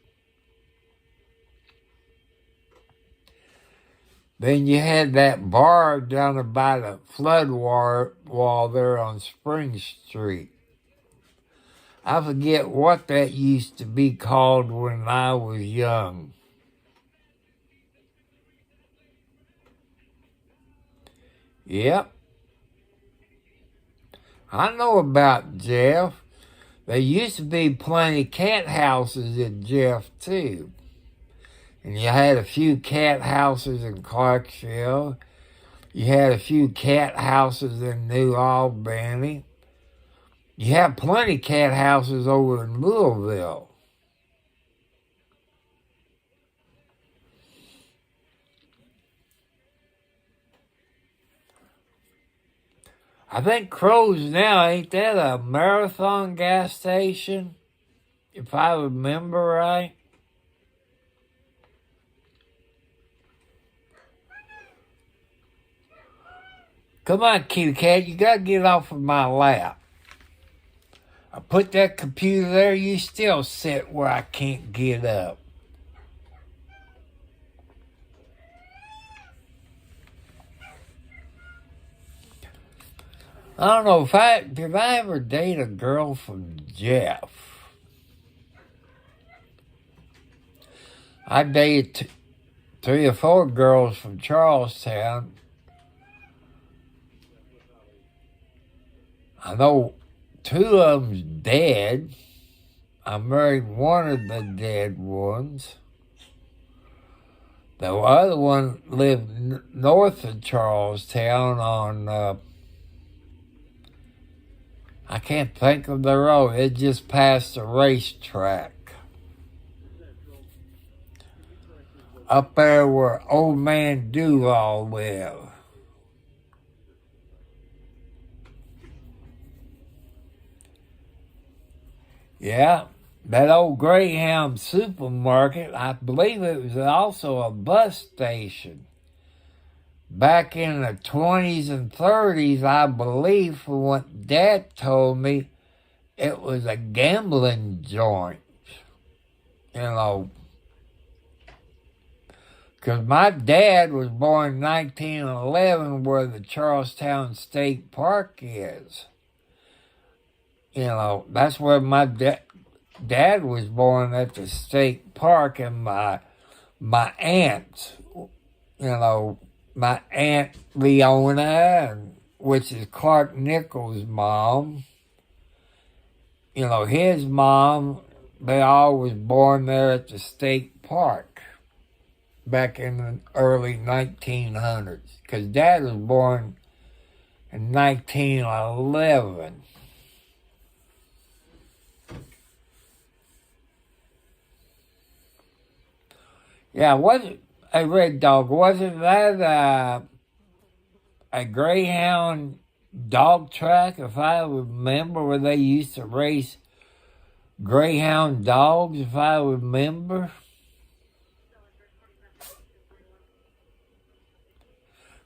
Then you had that bar down by the flood wall there on Spring Street. I forget what that used to be called when I was young. Yep. I know about Jeff. There used to be plenty cat houses in Jeff, too. And you had a few cat houses in Clarksville. You had a few cat houses in New Albany. You have plenty cat houses over in Louisville. I think Crow's now, ain't that a Marathon gas station? If I remember right. Come on, kitty cat, you gotta get off of my lap. I put that computer there, you still sit where I can't get up. I don't know, did I ever date a girl from Jeff? I dated 3 or 4 girls from Charlestown. I know 2 of them's dead. I married one of the dead ones. The other one lived north of Charlestown on, I can't think of the road. It just passed a racetrack. Up there where Old Man Duval lived. Yeah, that old Greyhound supermarket, I believe it was also a bus station. Back in the 20s and 30s, I believe, from what Dad told me, it was a gambling joint. You know, because my dad was born in 1911 where the Charlestown State Park is. You know, that's where my dad was born, at the state park, and my aunts, you know, my Aunt Leona, which is Clark Nichols' mom, you know, his mom, they all was born there at the state park back in the early 1900s, because Dad was born in 1911. Yeah, wasn't a Red Dog, wasn't that a Greyhound dog track, if I remember, where they used to race Greyhound dogs, if I remember?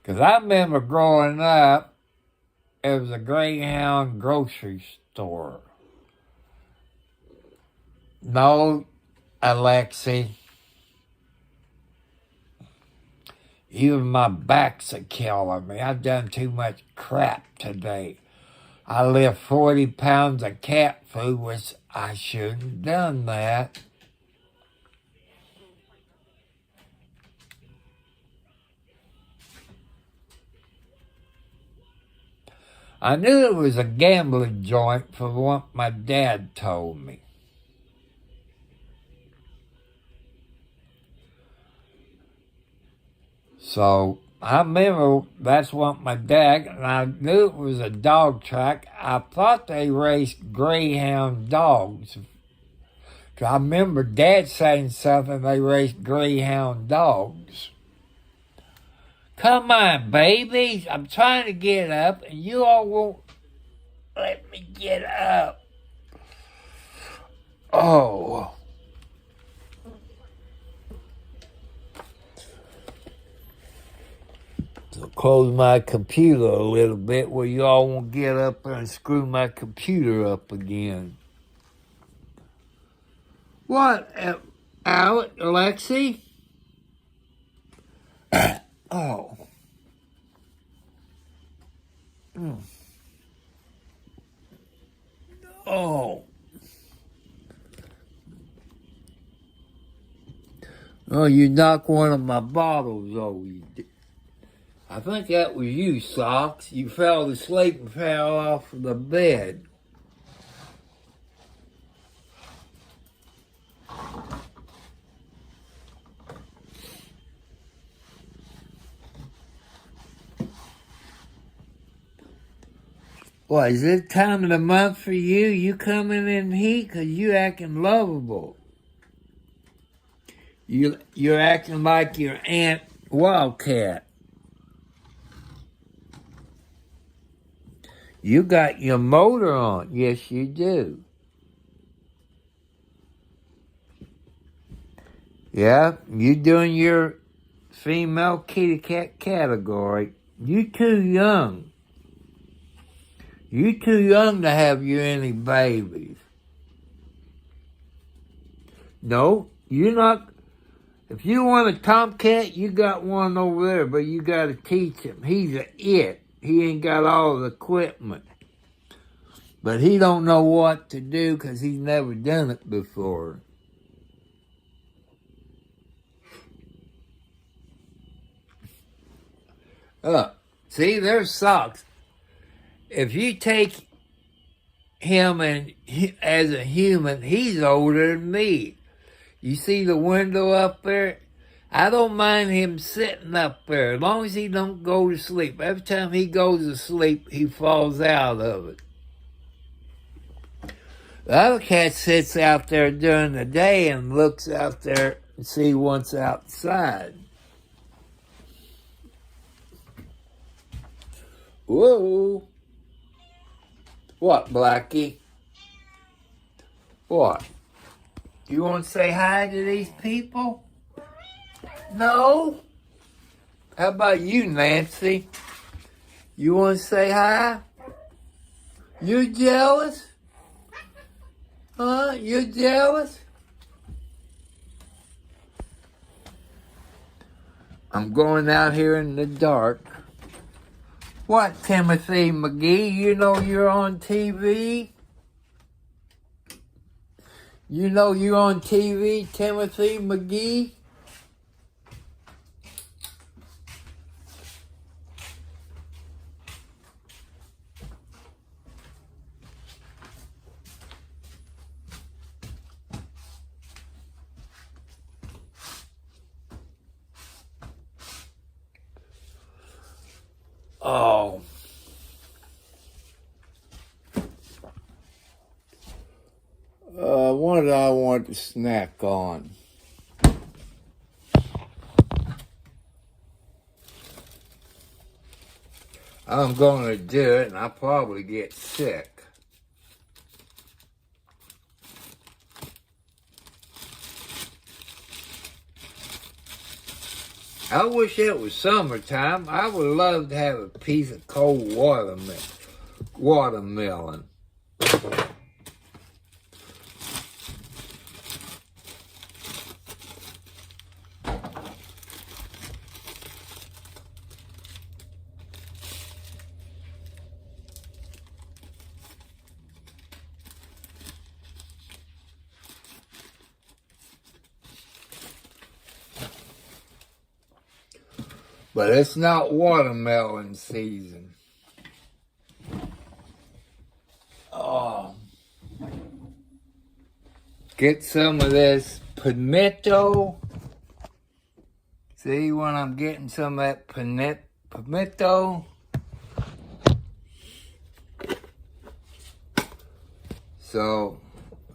Because I remember growing up, it was a Greyhound grocery store. No, Alexi. Even my back's a killing me. I've done too much crap today. I lift 40 pounds of cat food, which I shouldn't have done that. I knew it was a gambling joint from what my dad told me. So I remember that's what my dad, and I knew it was a dog track. I thought they raced Greyhound dogs. I remember Dad saying something, they raced Greyhound dogs. Come on, babies. I'm trying to get up, and you all won't let me get up. Oh. So close my computer a little bit where you all won't get up and screw my computer up again. What, Alexi? Oh. Oh. Oh, you knocked one of my bottles over. You did. I think that was you, Socks. You fell asleep and fell off of the bed. What, is it time of the month for you? You coming in heat? Because you acting lovable. You're acting like your Aunt Wildcat. You got your motor on. Yes, you do. Yeah, you doing your female kitty cat category. You too young. You too young to have you any babies. No, you're not. If you want a tomcat, you got one over there, but you got to teach him. He's a it. He ain't got all the equipment. But he don't know what to do because he's never done it before. See, there's socks. If you take him and as a human, he's older than me. You see the window up there? I don't mind him sitting up there as long as he don't go to sleep. Every time he goes to sleep, he falls out of it. The other cat sits out there during the day and looks out there and see what's outside. Whoa. What, Blackie? What? You want to say hi to these people? No? How about you, Nancy? You want to say hi? You jealous? Huh? You jealous? I'm going out here in the dark. What, Timothy McGee? You know you're on TV? You know you're on TV, Timothy McGee? Oh. What did I want to snack on? I'm going to do it, and I'll probably get sick. I wish it was summertime. I would love to have a piece of cold watermelon. But it's not watermelon season. Oh. Get some of this pimento. See when I'm getting some of that pimento? So,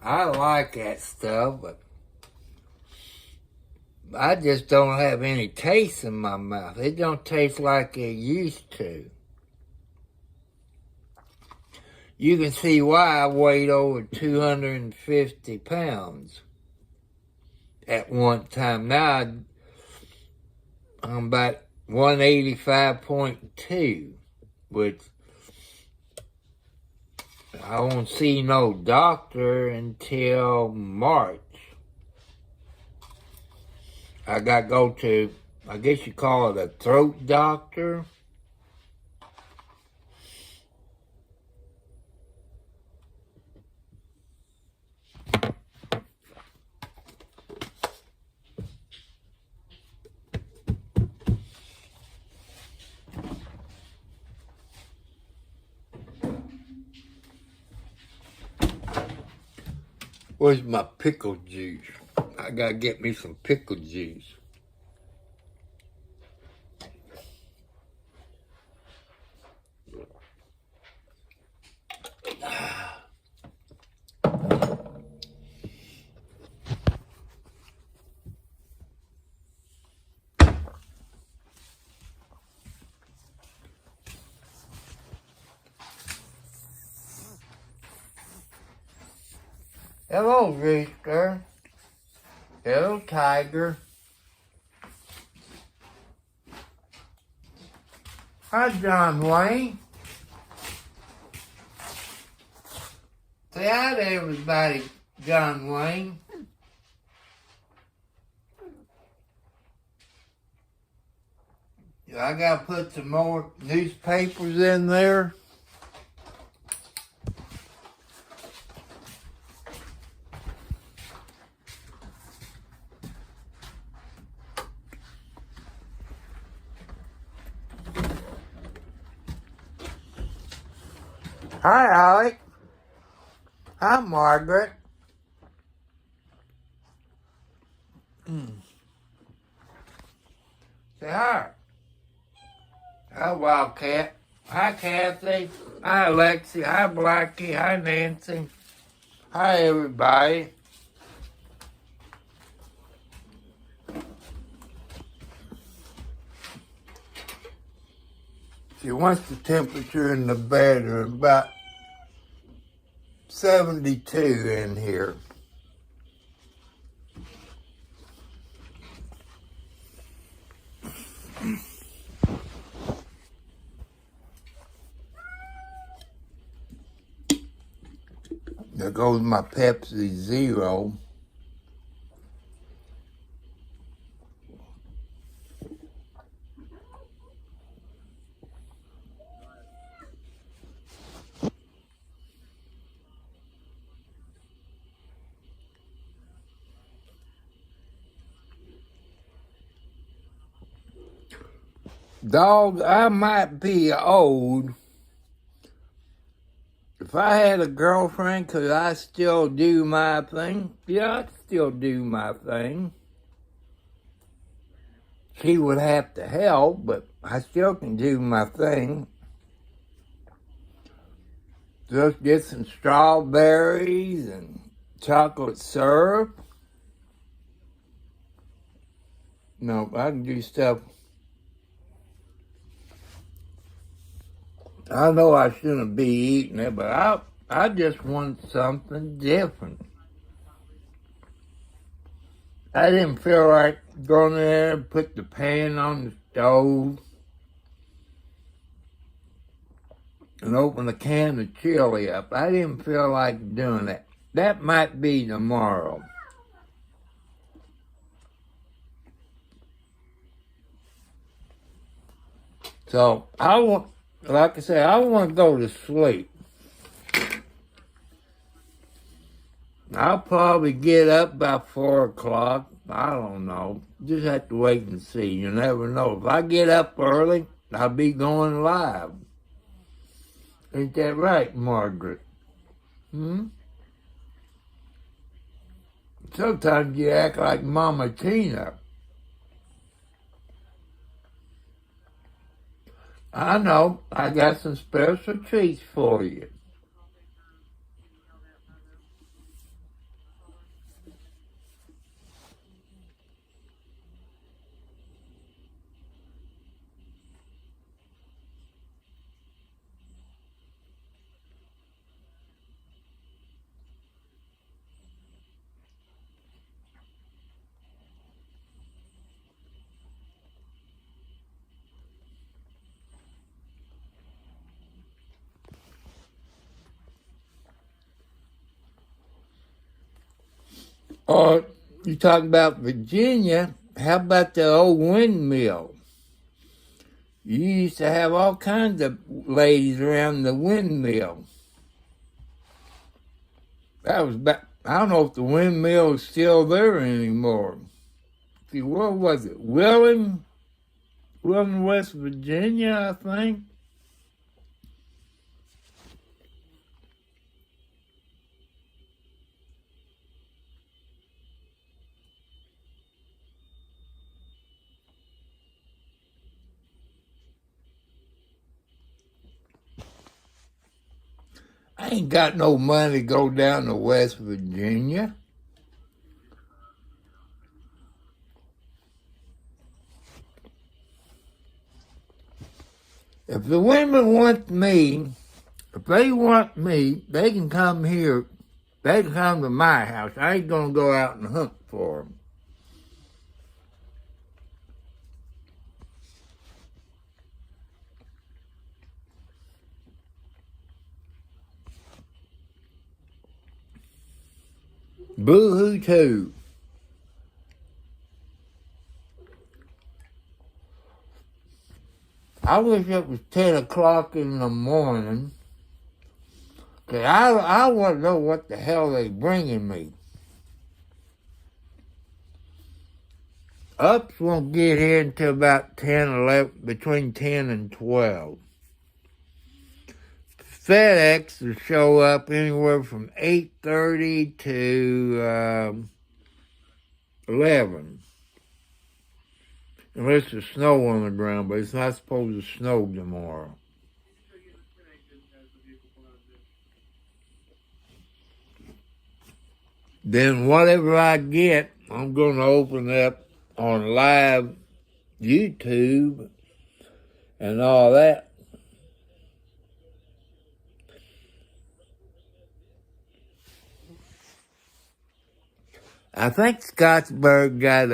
I like that stuff, but I just don't have any taste in my mouth. It don't taste like it used to. You can see why I weighed over 250 pounds at one time. Now I'm about 185.2, which I won't see no doctor until March. I got to go to, I guess you call it a throat doctor. Where's my pickle juice? I gotta get me some pickle juice. Hello, Rooster. Hello, Tiger. Hi, John Wayne. Say hi to everybody, John Wayne. I gotta put some more newspapers in there. Hi, Alec. Hi, Margaret. Say hi. Hi, Wildcat. Hi, Kathy. Hi, Alexi. Hi, Blackie. Hi, Nancy. Hi, everybody. See, what's the temperature in the bedroom? About 72 in here. There goes my Pepsi Zero. Dog, I might be old. If I had a girlfriend, could I still do my thing? Yeah, I'd still do my thing. She would have to help, but I still can do my thing. Just get some strawberries and chocolate syrup. No, I can do stuff. I know I shouldn't be eating it, but I just want something different. I didn't feel like going there and put the pan on the stove and open a can of chili up. I didn't feel like doing that. That might be tomorrow. So like I said, I want to go to sleep. I'll probably get up by 4 o'clock. I don't know. Just have to wait and see. You never know. If I get up early, I'll be going live. Ain't that right, Margaret? Sometimes you act like Mama Tina. I know. I got some special treats for you. Or you talk about Virginia, how about the old windmill? You used to have all kinds of ladies around the windmill. That was back, I don't know if the windmill is still there anymore. See, where was it? West Virginia, I think. I ain't got no money to go down to West Virginia. If the women want me, they can come here They come to my house. I ain't gonna go out and hunt for them. Boo-hoo too. I wish it was 10 o'clock in the morning. Cause I want to know what the hell they bringing me. Ups won't get here until about 10, 11, between 10 and 12. FedEx will show up anywhere from 8:30 to 11. Unless there's snow on the ground, but it's not supposed to snow tomorrow. Then whatever I get, I'm going to open up on live YouTube and all that. I think Scottsburg got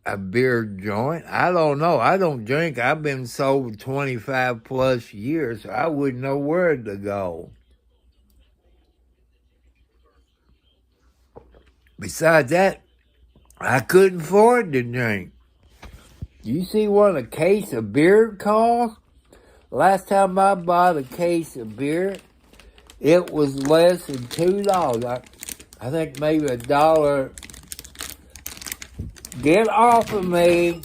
a beer joint. I don't know. I don't drink. I've been sober 25 plus years, so I wouldn't know where to go. Besides that, I couldn't afford to drink. You see what a case of beer costs? Last time I bought a case of beer, it was less than $2. I think maybe $1. Get off of me.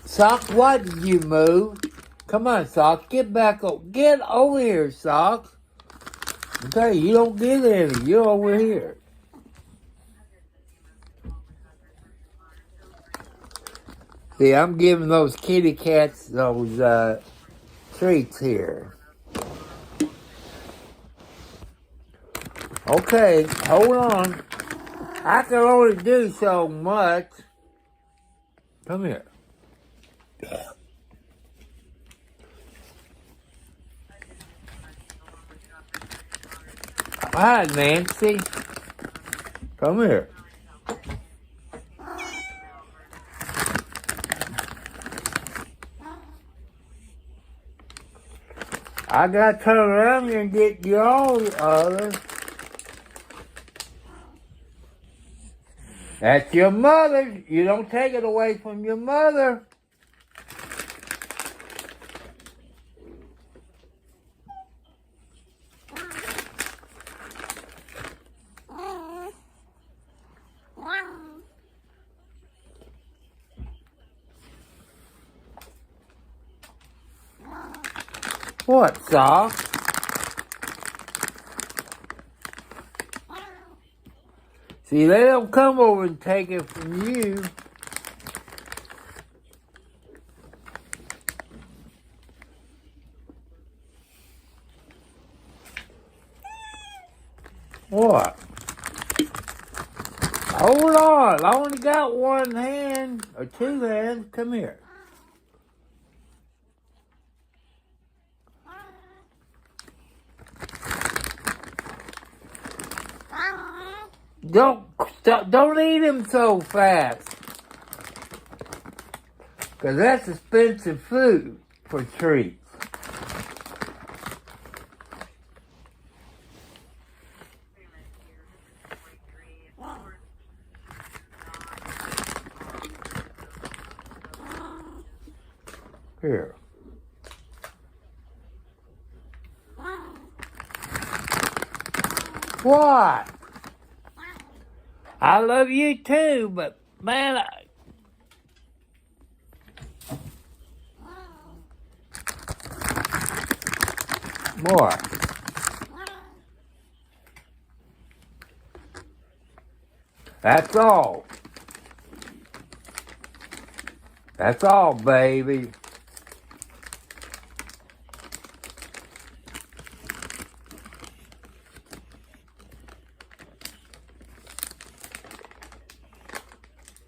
Sock, why did you move? Come on, Sock, get back up. Get over here, Sock. Okay, you don't get any. You're over here. See, I'm giving those kitty cats those treats here. Okay, hold on. I can only do so much. Come here. Hi, Nancy. Come here. I got to turn around and get your other. That's your mother. You don't take it away from your mother. What, Sock? See, they don't come over and take it from you. What? Hold on. I only got one hand, or two hands. Come here. Don't eat him so fast. Because that's expensive food for treats. Here. What? I love you too, but man, more. That's all. That's all, baby.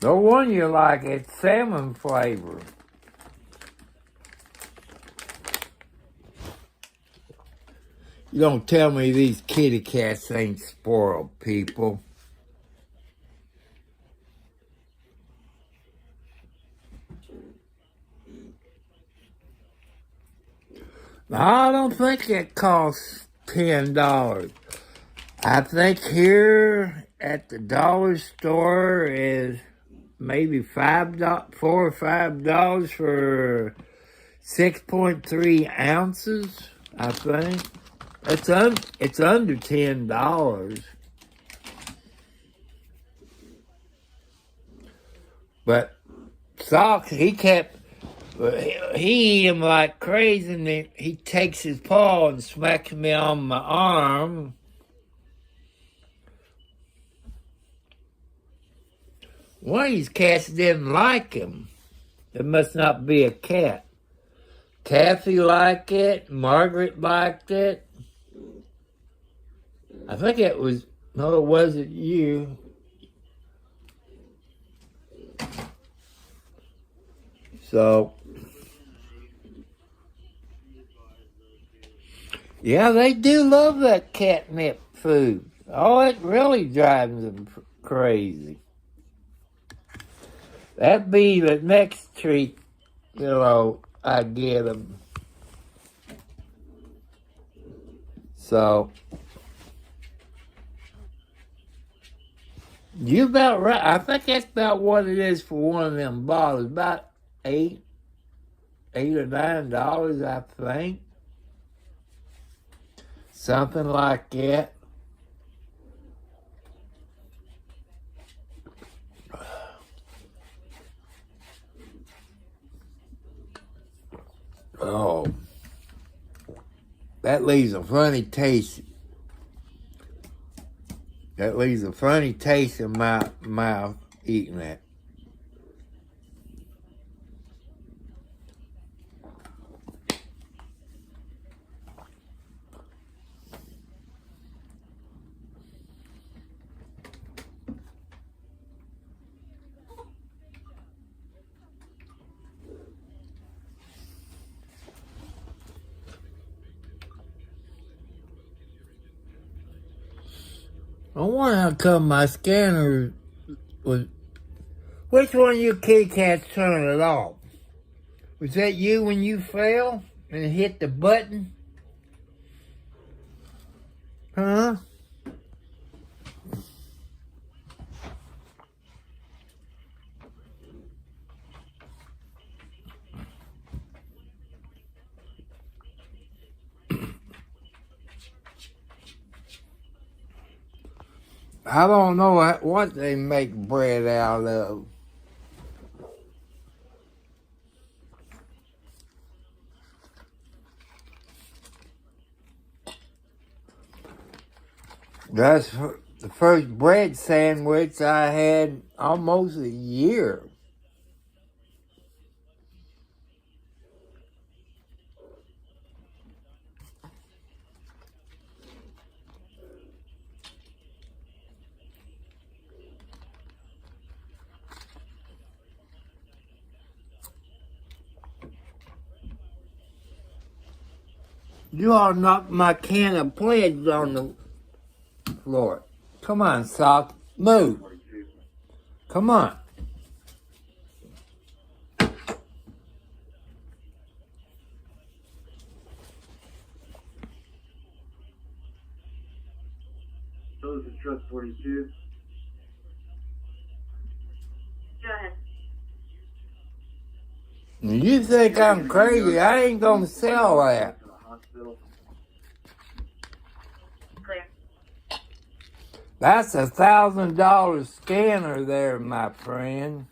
No one you like it, salmon flavor. You don't tell me these kitty cats ain't spoiled, people. I don't think it costs $10. I think here at the dollar store is maybe $4 or $5 for 6.3 ounces. I think it's under $10. But Socks, he eat him like crazy, and he takes his paw and smacks me on my arm. One of these cats didn't like him. It must not be a cat. Kathy liked it. Margaret liked it. I think it wasn't you. So, yeah, they do love that catnip food. Oh, it really drives them crazy. That'd be the next treat, I get them. So, you about right. I think that's about what it is for one of them bottles. About $8 or $9, I think. Something like that. Oh, that leaves a funny taste. That leaves a funny taste in my mouth eating that. I wonder how come my scanner was... Which one of you kitty cats turned it off? Was that you when you fell and hit the button? Huh? I don't know what they make bread out of. That's the first bread sandwich I had almost a year. You all knocked my can of pledge on the floor. Come on, Sock. Move. Come on. Those are Trust 42. Go ahead. You think I'm crazy? I ain't gonna sell that. Clear. That's $1,000 scanner there, my friend.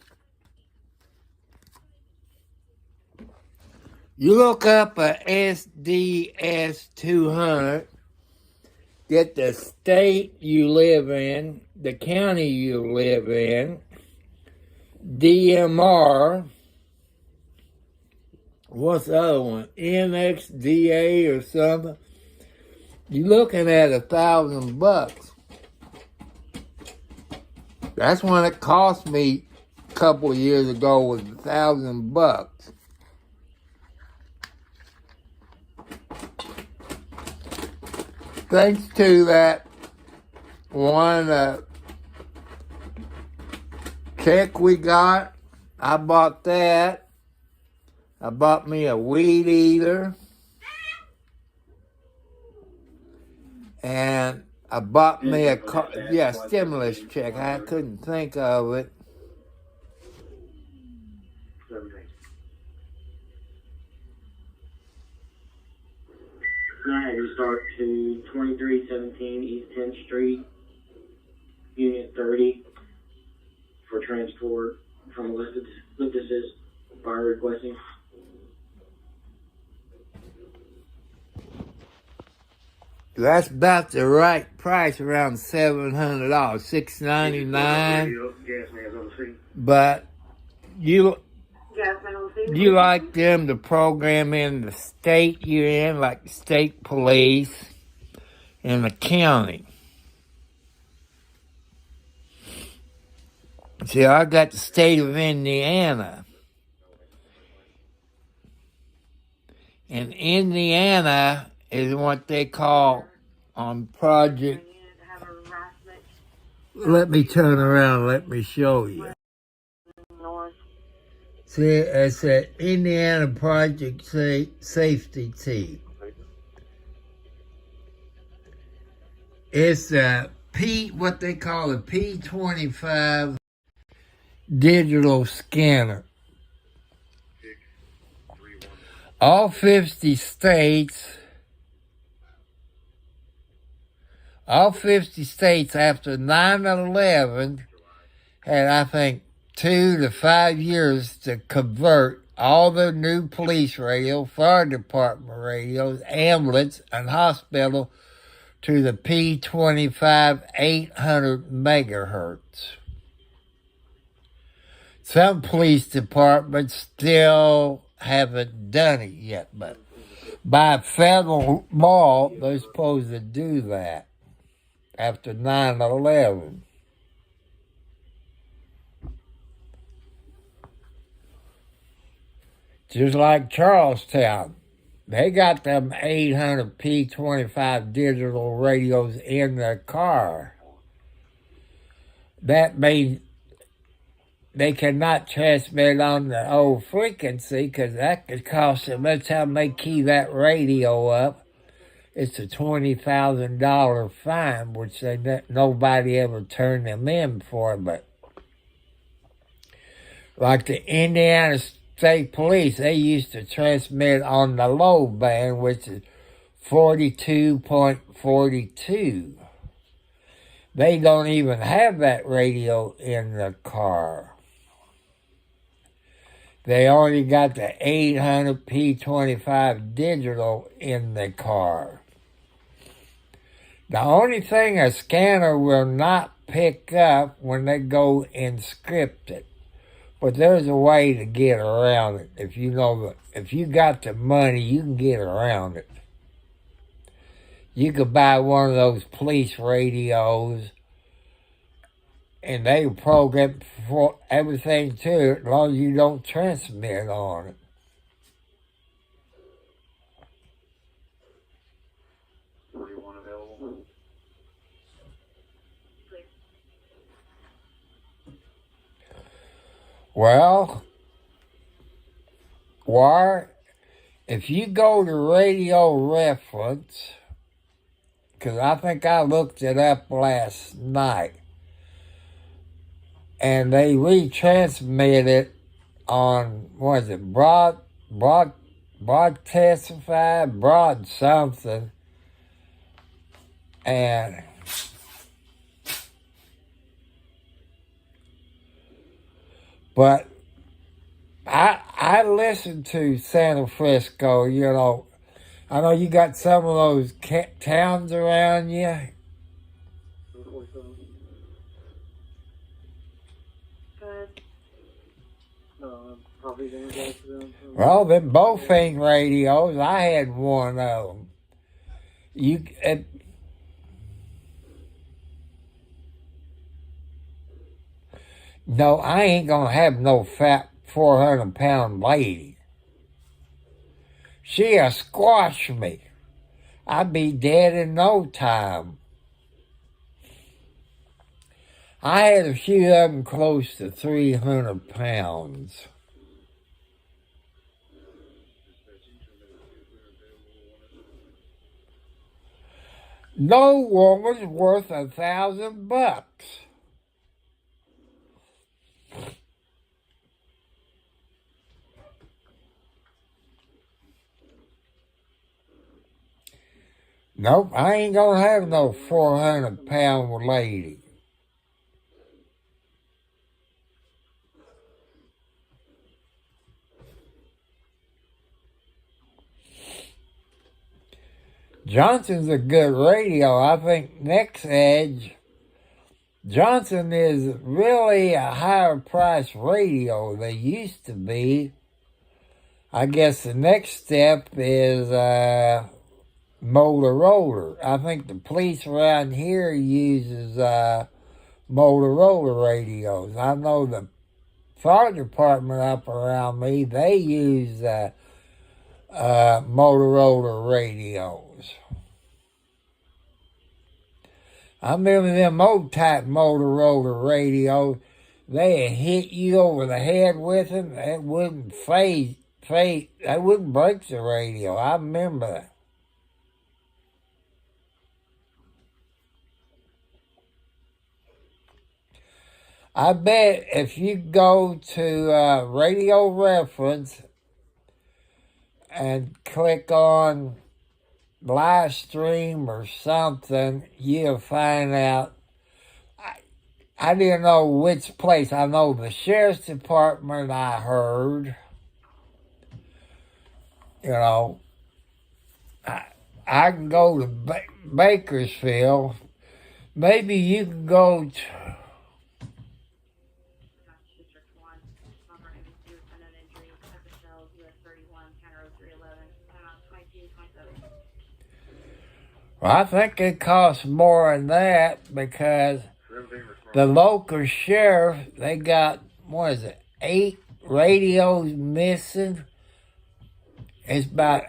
You look up a SDS 200, get the state you live in, the county you live in, DMR, what's the other one? NXDA or something. You're looking at $1,000. That's when it cost me a couple of years ago was $1,000. thanks to that one check we got, I bought that. I bought me a weed eater. And I bought me a car, stimulus check. I couldn't think of it. 17. I had you start to 2317 East 10th Street, Unit 30, for transport from witnesses fire requesting. That's about the right price, around $700, $699. Gas man's on the scene. But you Gas man on the scene. you like them to program in the state you're in, like the state police and the county. See, I got the state of Indiana. And Indiana is what they call on project. Let me turn around, let me show you. North. See, it's an Indiana Project Safety Team. It's a what they call a P25 digital scanner. All 50 states after 9/11 had, I think, 2 to 5 years to convert all the new police radio, fire department radios, ambulance, and hospital to the P25 800 megahertz. Some police departments still haven't done it yet, but by federal law, they're supposed to do that after 9/11. Just like Charlestown, they got them 800 P25 digital radios in their car. That means they cannot transmit on the old frequency because that could cost them. By the time they key that radio up, it's a $20,000 fine, which nobody ever turned them in for. But like the Indiana State Police, they used to transmit on the low band, which is 42.42. They don't even have that radio in the car. They only got the 800 P25 digital in the car. The only thing a scanner will not pick up when they go encrypt it. But there's a way to get around it. If you got the money, you can get around it. You could buy one of those police radios and they program for everything to it as long as you don't transmit on it. Available. Well, if you go to radio reference, because I think I looked it up last night, and they retransmit it on, what is it, broad something, and but I listen to San Francisco, I know you got some of those towns around you. Well, them Bofing radios, I had one of them. No, I ain't gonna have no fat 400-pound lady. She'll squash me. I'd be dead in no time. I had a few of them close to 300 pounds. No woman's worth $1,000. Nope, I ain't gonna have no 400-pound lady. Johnson's a good radio. I think Next Edge, Johnson is really a higher price radio. They used to be. I guess the next step is Motorola. I think the police around here uses Motorola radios. I know the fire department up around me, they use Motorola radios. I remember them old type Motorola radios. They'd hit you over the head with them. It wouldn't fade. They wouldn't break the radio. I remember that. I bet if you go to Radio Reference and click on live stream or something, you'll find out. I didn't know which place. I know the sheriff's department I heard. You know, I can go to Bakersfield. Maybe you can go to... District 1, Smoker Industry, unknown injury, Epicel, US 31, Counter 0311, 2227. Well, I think it costs more than that because the local sheriff, they got, 8 radios missing. It's about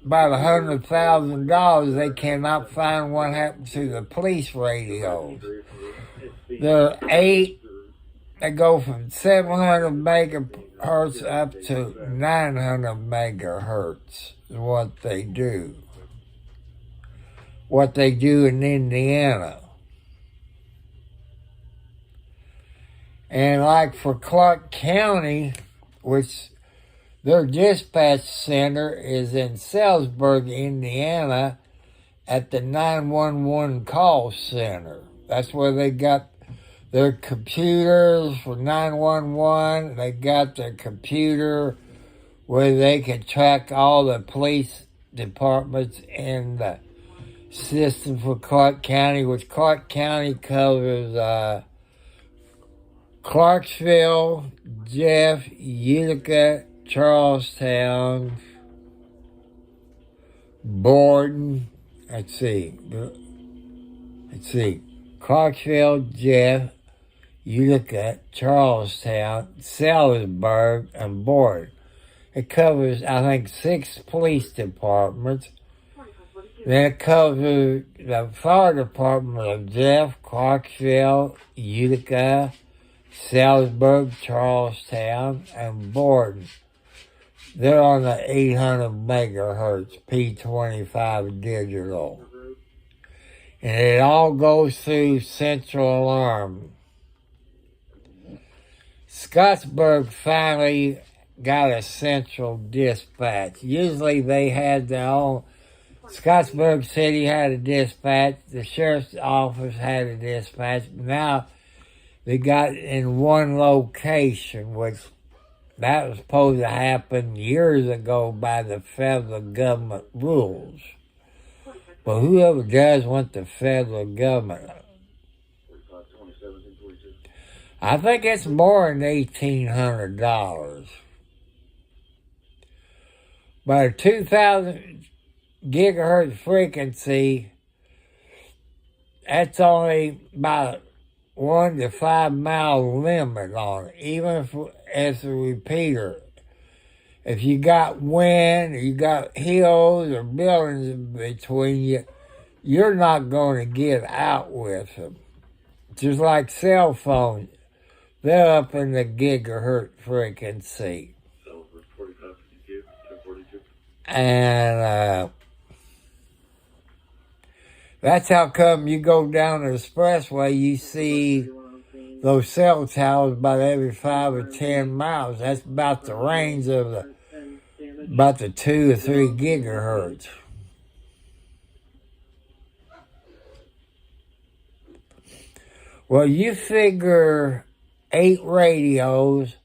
$100,000. They cannot find what happened to the police radios. There are 8 that go from 700 megahertz up to 900 megahertz is what they do. What they do in Indiana. And like for Clark County, which their dispatch center is in Salisbury, Indiana, at the 911 call center. That's where they got their computers for 911. They got their computer where they can track all the police departments in the system for Clark County, which Clark County covers Clarksville, Jeff, Utica, Charlestown, Borden, let's see, Clarksville, Jeff, Utica, Charlestown, Salisbury, and Borden. It covers, I think, 6 police departments. Then it covers the fire department of Jeff, Clarksville, Utica, Salisbury, Charlestown, and Borden. They're on the 800 megahertz P25 digital. And it all goes through Central Alarm. Scottsburg finally got a central dispatch. Usually they had their own. Scottsburg City had a dispatch. The sheriff's office had a dispatch. Now they got it in one location, which that was supposed to happen years ago by the federal government rules. But whoever does want the federal government, I think it's more than $1,800. But a 2,000 gigahertz frequency, that's only about 1 to 5 mile limit on it, even if it's a repeater. If you got wind, or you got hills or buildings in between you, you're not going to get out with them. Just like cell phones, they're up in the gigahertz frequency. Over 45, 52, 42. And that's how come you go down the expressway, you see those cell towers about every 5 or 10 miles. That's about the range of about the 2 or 3 gigahertz. Well, you figure 8 radios,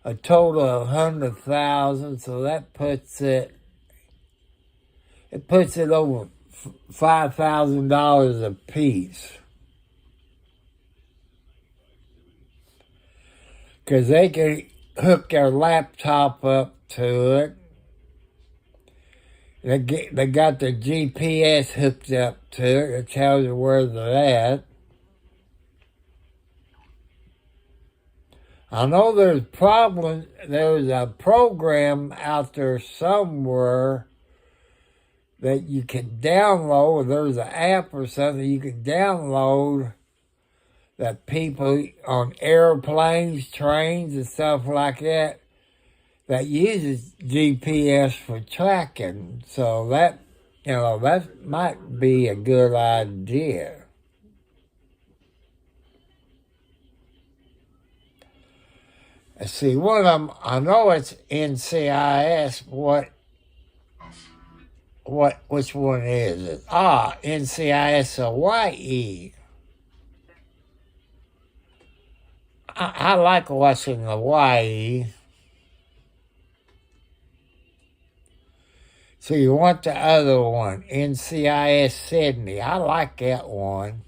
a total of 100,000, so that puts it over $5,000 a piece. Because they can hook their laptop up to it. They got the GPS hooked up to it. It tells you where they're at. I know there's problems. There's a program out there somewhere that you can download. There's an app or something you can download that people on airplanes, trains, and stuff like that uses GPS for tracking. So that might be a good idea. Let's see, one of them, I know it's NCIS. Which one is it? NCIS Hawaii. I like watching Hawaii. So you want the other one, NCIS Sydney. I like that one.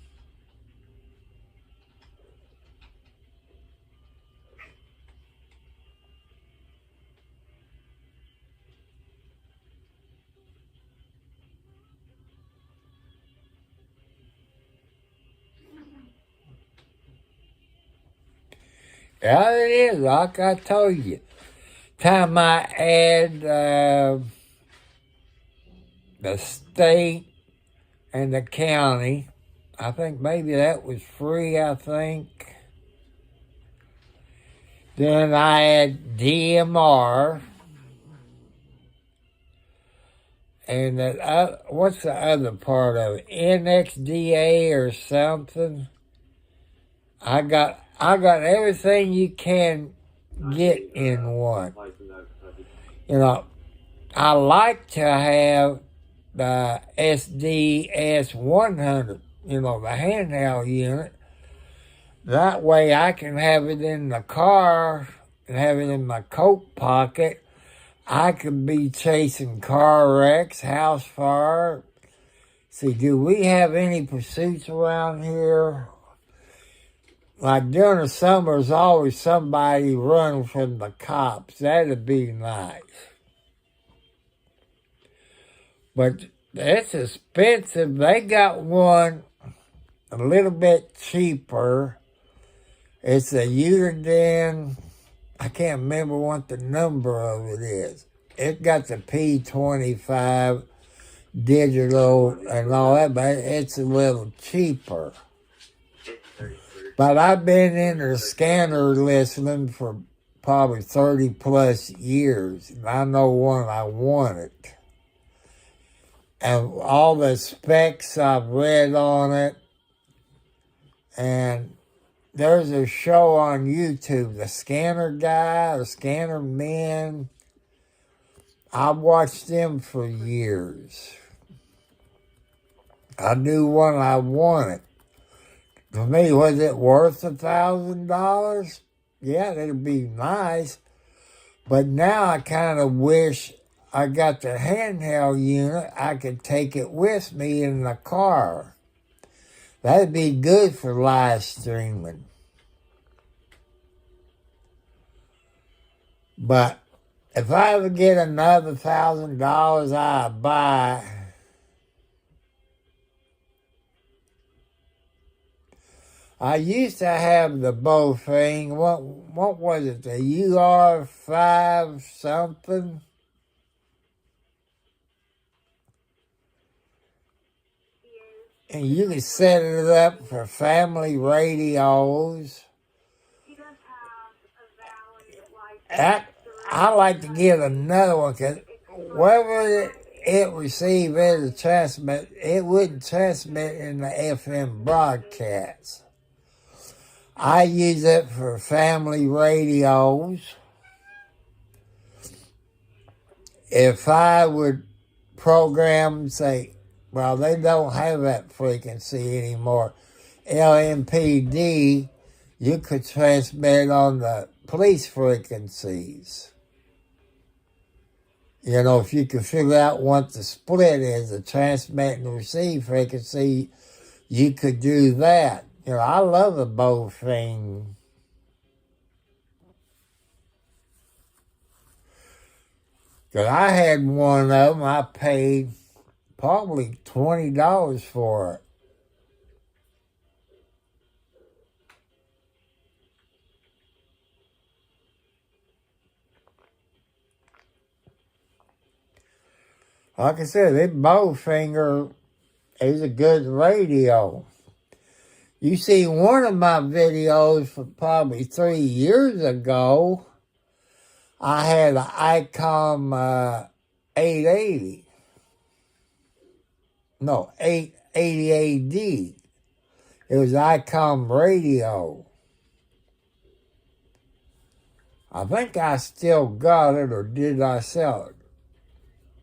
Yeah, it is, like I told you. Time I add the state and the county, I think maybe that was free, I think. Then I add DMR. And what's the other part of it? NXDA or something? I got everything you can get in one. I like to have the SDS 100, the handheld unit. That way I can have it in the car and have it in my coat pocket. I could be chasing car wrecks, house fire. See, do we have any pursuits around here? Like during the summer, there's always somebody running from the cops. That'd be nice. But it's expensive. They got one a little bit cheaper. It's a Uniden. I can't remember what the number of it is. It got the P25 digital and all that, but it's a little cheaper. But I've been in the scanner listening for probably 30 plus years, and I know one I wanted. And all the specs I've read on it, and there's a show on YouTube, The Scanner Guy or Scanner Men. I've watched them for years. I knew one I wanted. For me, was it worth $1,000? Yeah, that'd be nice. But now I kind of wish I got the handheld unit. I could take it with me in the car. That'd be good for live streaming. But if I ever get another $1,000, I'll I used to have the bow thing. What was it? The UR5 something? And you could set it up for family radios. He does have a valid license. I like to get another one because whether it receive as a transmit, it wouldn't transmit in the FM broadcast. I use it for family radios. If I would program, say, well, they don't have that frequency anymore. LMPD, you could transmit on the police frequencies. You know, if you can figure out what the split is, the transmit and receive frequency, you could do that. You know, I love the bow thing. Because I had one of them, I paid probably $20 for it. Like I said, that Bowfinger is a good radio. You see one of my videos from probably 3 years ago, I had an ICOM 880. No, 880AD. It was ICOM radio. I think I still got it, or did I sell it?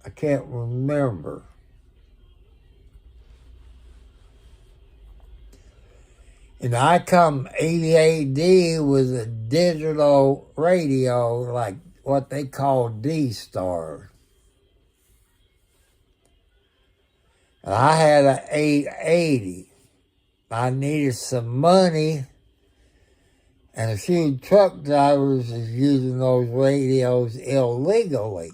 I can't remember. And the ICOM 88D was a digital radio, like what they call D-Star. And I had an 880. I needed some money, and a few truck drivers is using those radios illegally.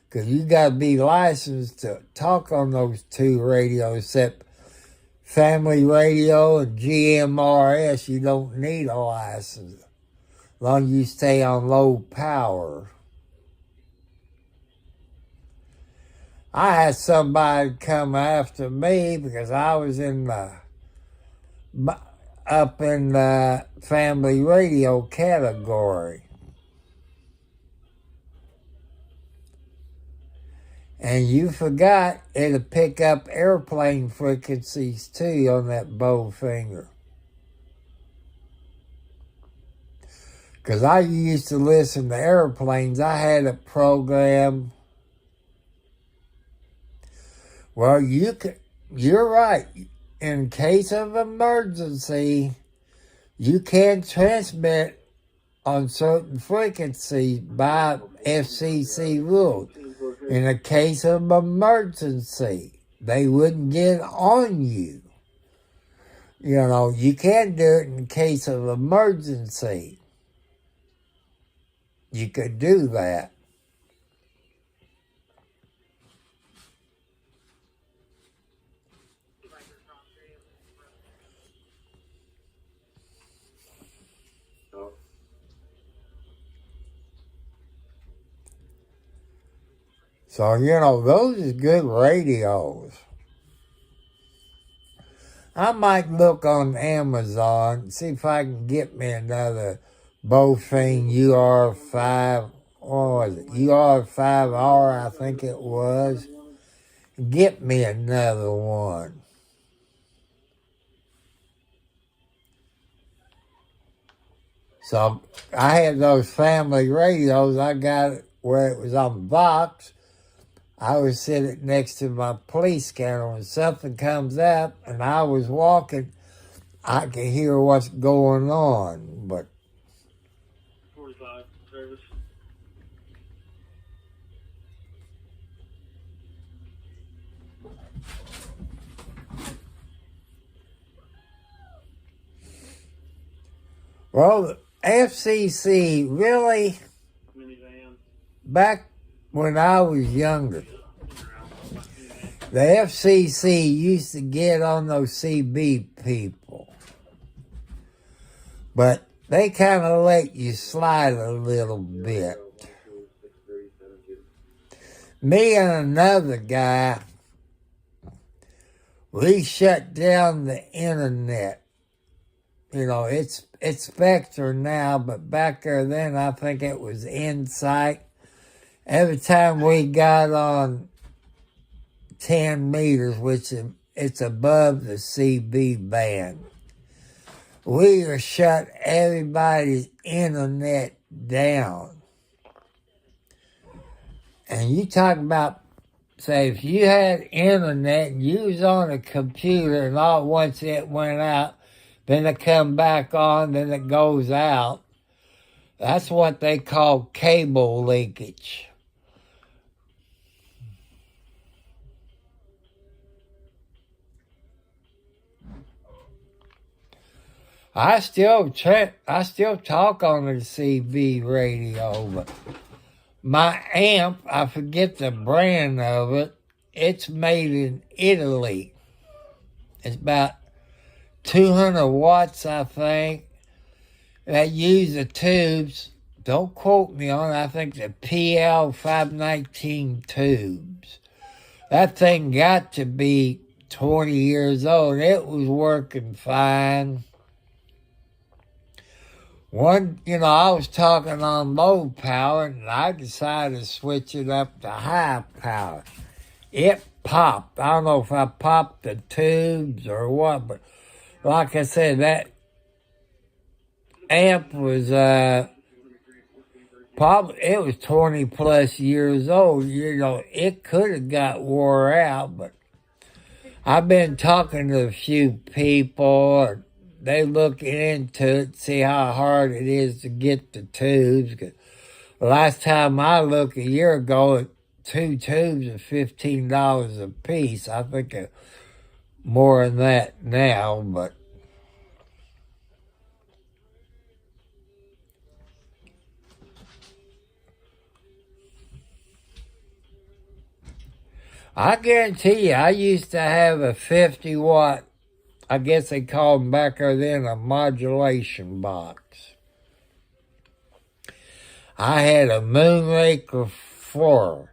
Because you got to be licensed to talk on those two radios, except family radio and GMRS, you don't need a license, as long as you stay on low power. I had somebody come after me because I was up in the family radio category. And you forgot it'll pick up airplane frequencies too on that Bowfinger. Because I used to listen to airplanes. I had a program. Well, you're right. In case of emergency, you can transmit on certain frequencies by FCC rules. In a case of emergency, they wouldn't get on you. You know, you can do it in case of emergency. You could do that. So, you know, those is good radios. I might look on Amazon, see if I can get me another Bowfinger UR5, what was it, UR5R, I think it was. Get me another one. So, I had those family radios, I got it where it was on the box. I was sitting next to my police scanner. When something comes up and I was walking, I can hear what's going on. But 45 service. well, the FCC really, Minivan. back when I was younger, the FCC used to get on those CB people. But they kind of let you slide a little bit. Me and another guy, we shut down the internet. You know, it's Spectre now, but back there then I think it was Insight. Every time we got on 10 meters, which it's above the CB band, we are shut everybody's internet down. And you talk about, say, if you had internet and you was on a computer and all at once it went out, then it come back on, then it goes out. That's what they call cable leakage. I still talk on the CB radio, but my amp, I forget the brand of it, it's made in Italy. It's about 200 watts, I think. They use the tubes. Don't quote me on it. I think the PL519 tubes. That thing got to be 20 years old. It was working fine. I was talking on low power, and I decided to switch it up to high power. It popped. I don't know if I popped the tubes or what, but like I said, that amp was probably, it was 20 plus years old. It could have got wore out, but I've been talking to a few people, and they looking into it, see how hard it is to get the tubes. 'Cause the last time I looked a year ago, 2 tubes are $15 a piece. I think more than that now, but I guarantee you, I used to have a 50 watt, I guess they called them back there then, a modulation box. I had a Moonraker 4.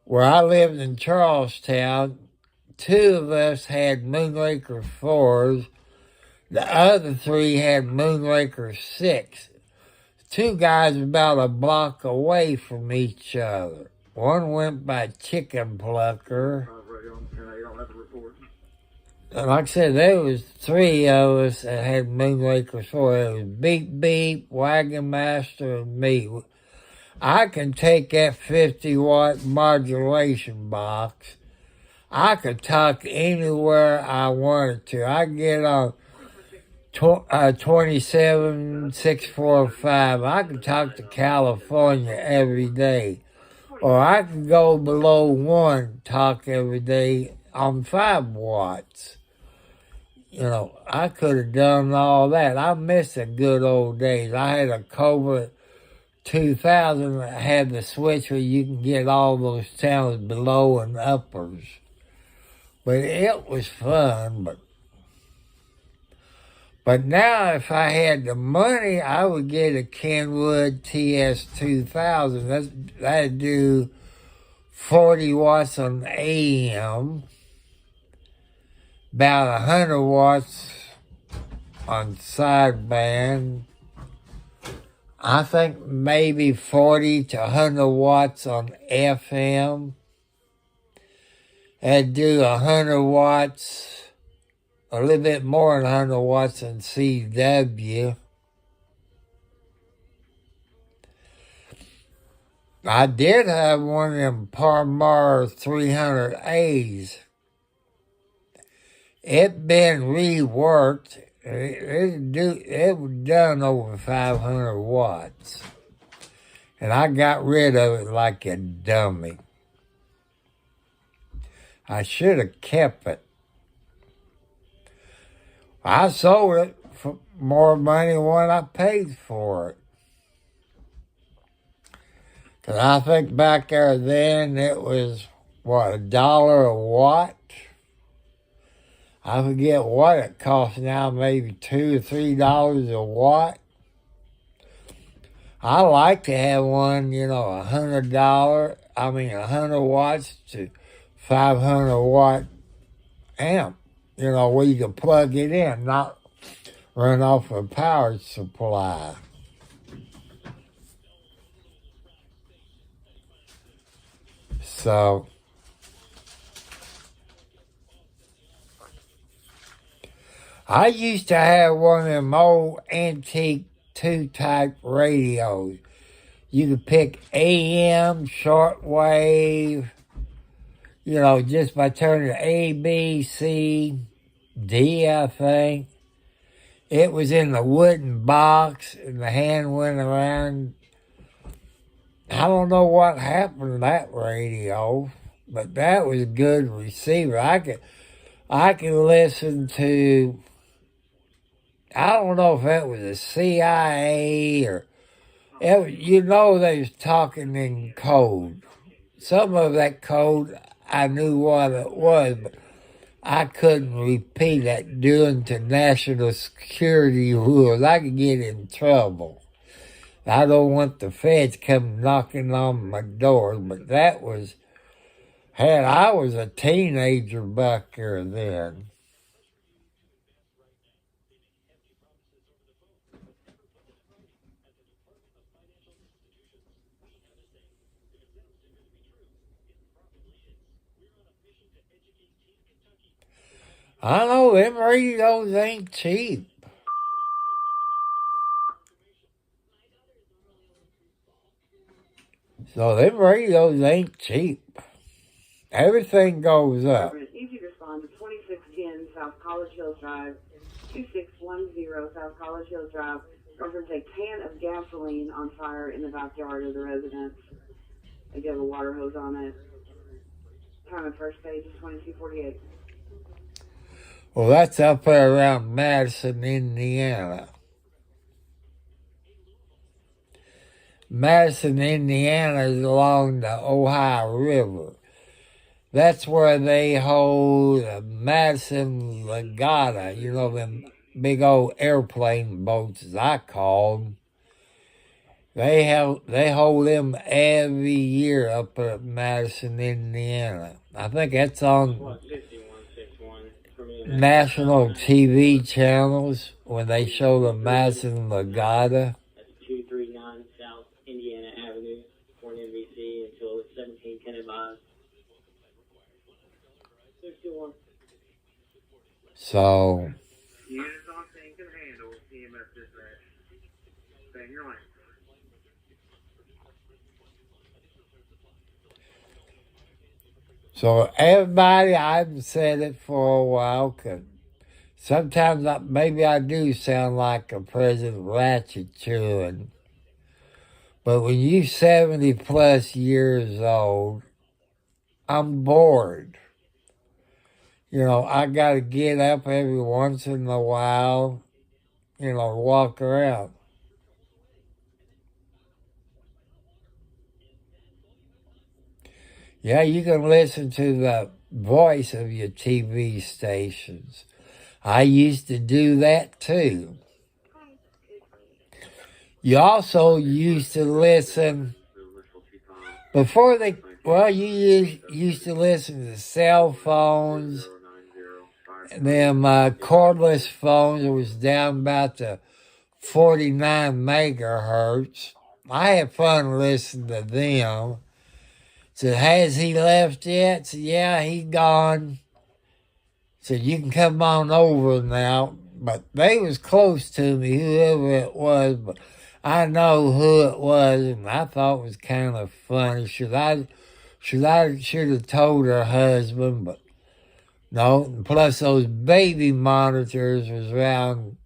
Where I lived in Charlestown, 2 of us had Moonraker 4s. The other 3 had Moonraker 6. 2 guys about a block away from each other. One went by Chicken Plucker. And like I said, there was 3 of us that had Moonraker 4. It was Beep Beep, Wagon Master, and me. I can take that 50 watt modulation box. I could talk anywhere I wanted to. I can get on 27645. I can talk to California every day. Or I can go below 1, talk every day on 5 watts. I could have done all that. I miss the good old days. I had a Cobra 2000 that had the switch where you can get all those sounds below and uppers. But it was fun. But now if I had the money, I would get a Kenwood TS2000. That'd do 40 watts on AM, about 100 watts on sideband. I think maybe 40 to 100 watts on FM. That'd do 100 watts, a little bit more than 100 watts on CW. I did have one of them Parmar 300As. It been reworked. It was done over 500 watts. And I got rid of it like a dummy. I should have kept it. I sold it for more money than what I paid for it. Because I think back there then it was, $1 a watt? I forget what it costs now, maybe $2 or $3 a watt. I like to have one, $100. 100 watts to 500 watt amp. Where you can plug it in, not run off a power supply. So I used to have one of them old antique 2-type radios. You could pick AM, shortwave, just by turning A, B, C, D, I think. It was in the wooden box, and the hand went around. I don't know what happened to that radio, but that was a good receiver. I could listen to, I don't know if that was a CIA or, they was talking in code. Some of that code, I knew what it was, but I couldn't repeat it due to national security rules. I could get in trouble. I don't want the feds come knocking on my door, but that was, I was a teenager back there then. I know them radios ain't cheap. So them radios ain't cheap. Everything goes up. Easy respond to 2610 South College Hills Drive, 2610 South College Hills Drive. Reference a can of gasoline on fire in the backyard of the residence. They have a water hose on it. Time of first page is 2248. Well, that's up there around Madison, Indiana. Madison, Indiana is along the Ohio River. That's where they hold the Madison Regatta, them big old airplane boats, as I call them. They hold them every year up at Madison, Indiana. I think that's on national TV channels when they show the Madison Regatta. That's 239 South Indiana Avenue, for NBC until 1710 advised. 61. So. Units on scene can handle EMS dispatch. Stay in your lane. So everybody, I've said it for a while, 'cause sometimes maybe I do sound like a President Ratchet chewing. But when you're 70 plus years old, I'm bored. I got to get up every once in a while, walk around. Yeah, you can listen to the voice of your TV stations. I used to do that too. You also used to listen, before you used to listen to cell phones, them cordless phones. It was down about to 49 megahertz. I had fun listening to them. Said, has he left yet? Said, yeah, he's gone. Said, you can come on over now. But they was close to me, whoever it was. But I know who it was, and I thought it was kind of funny. Should have told her husband, but no. And plus, those baby monitors was around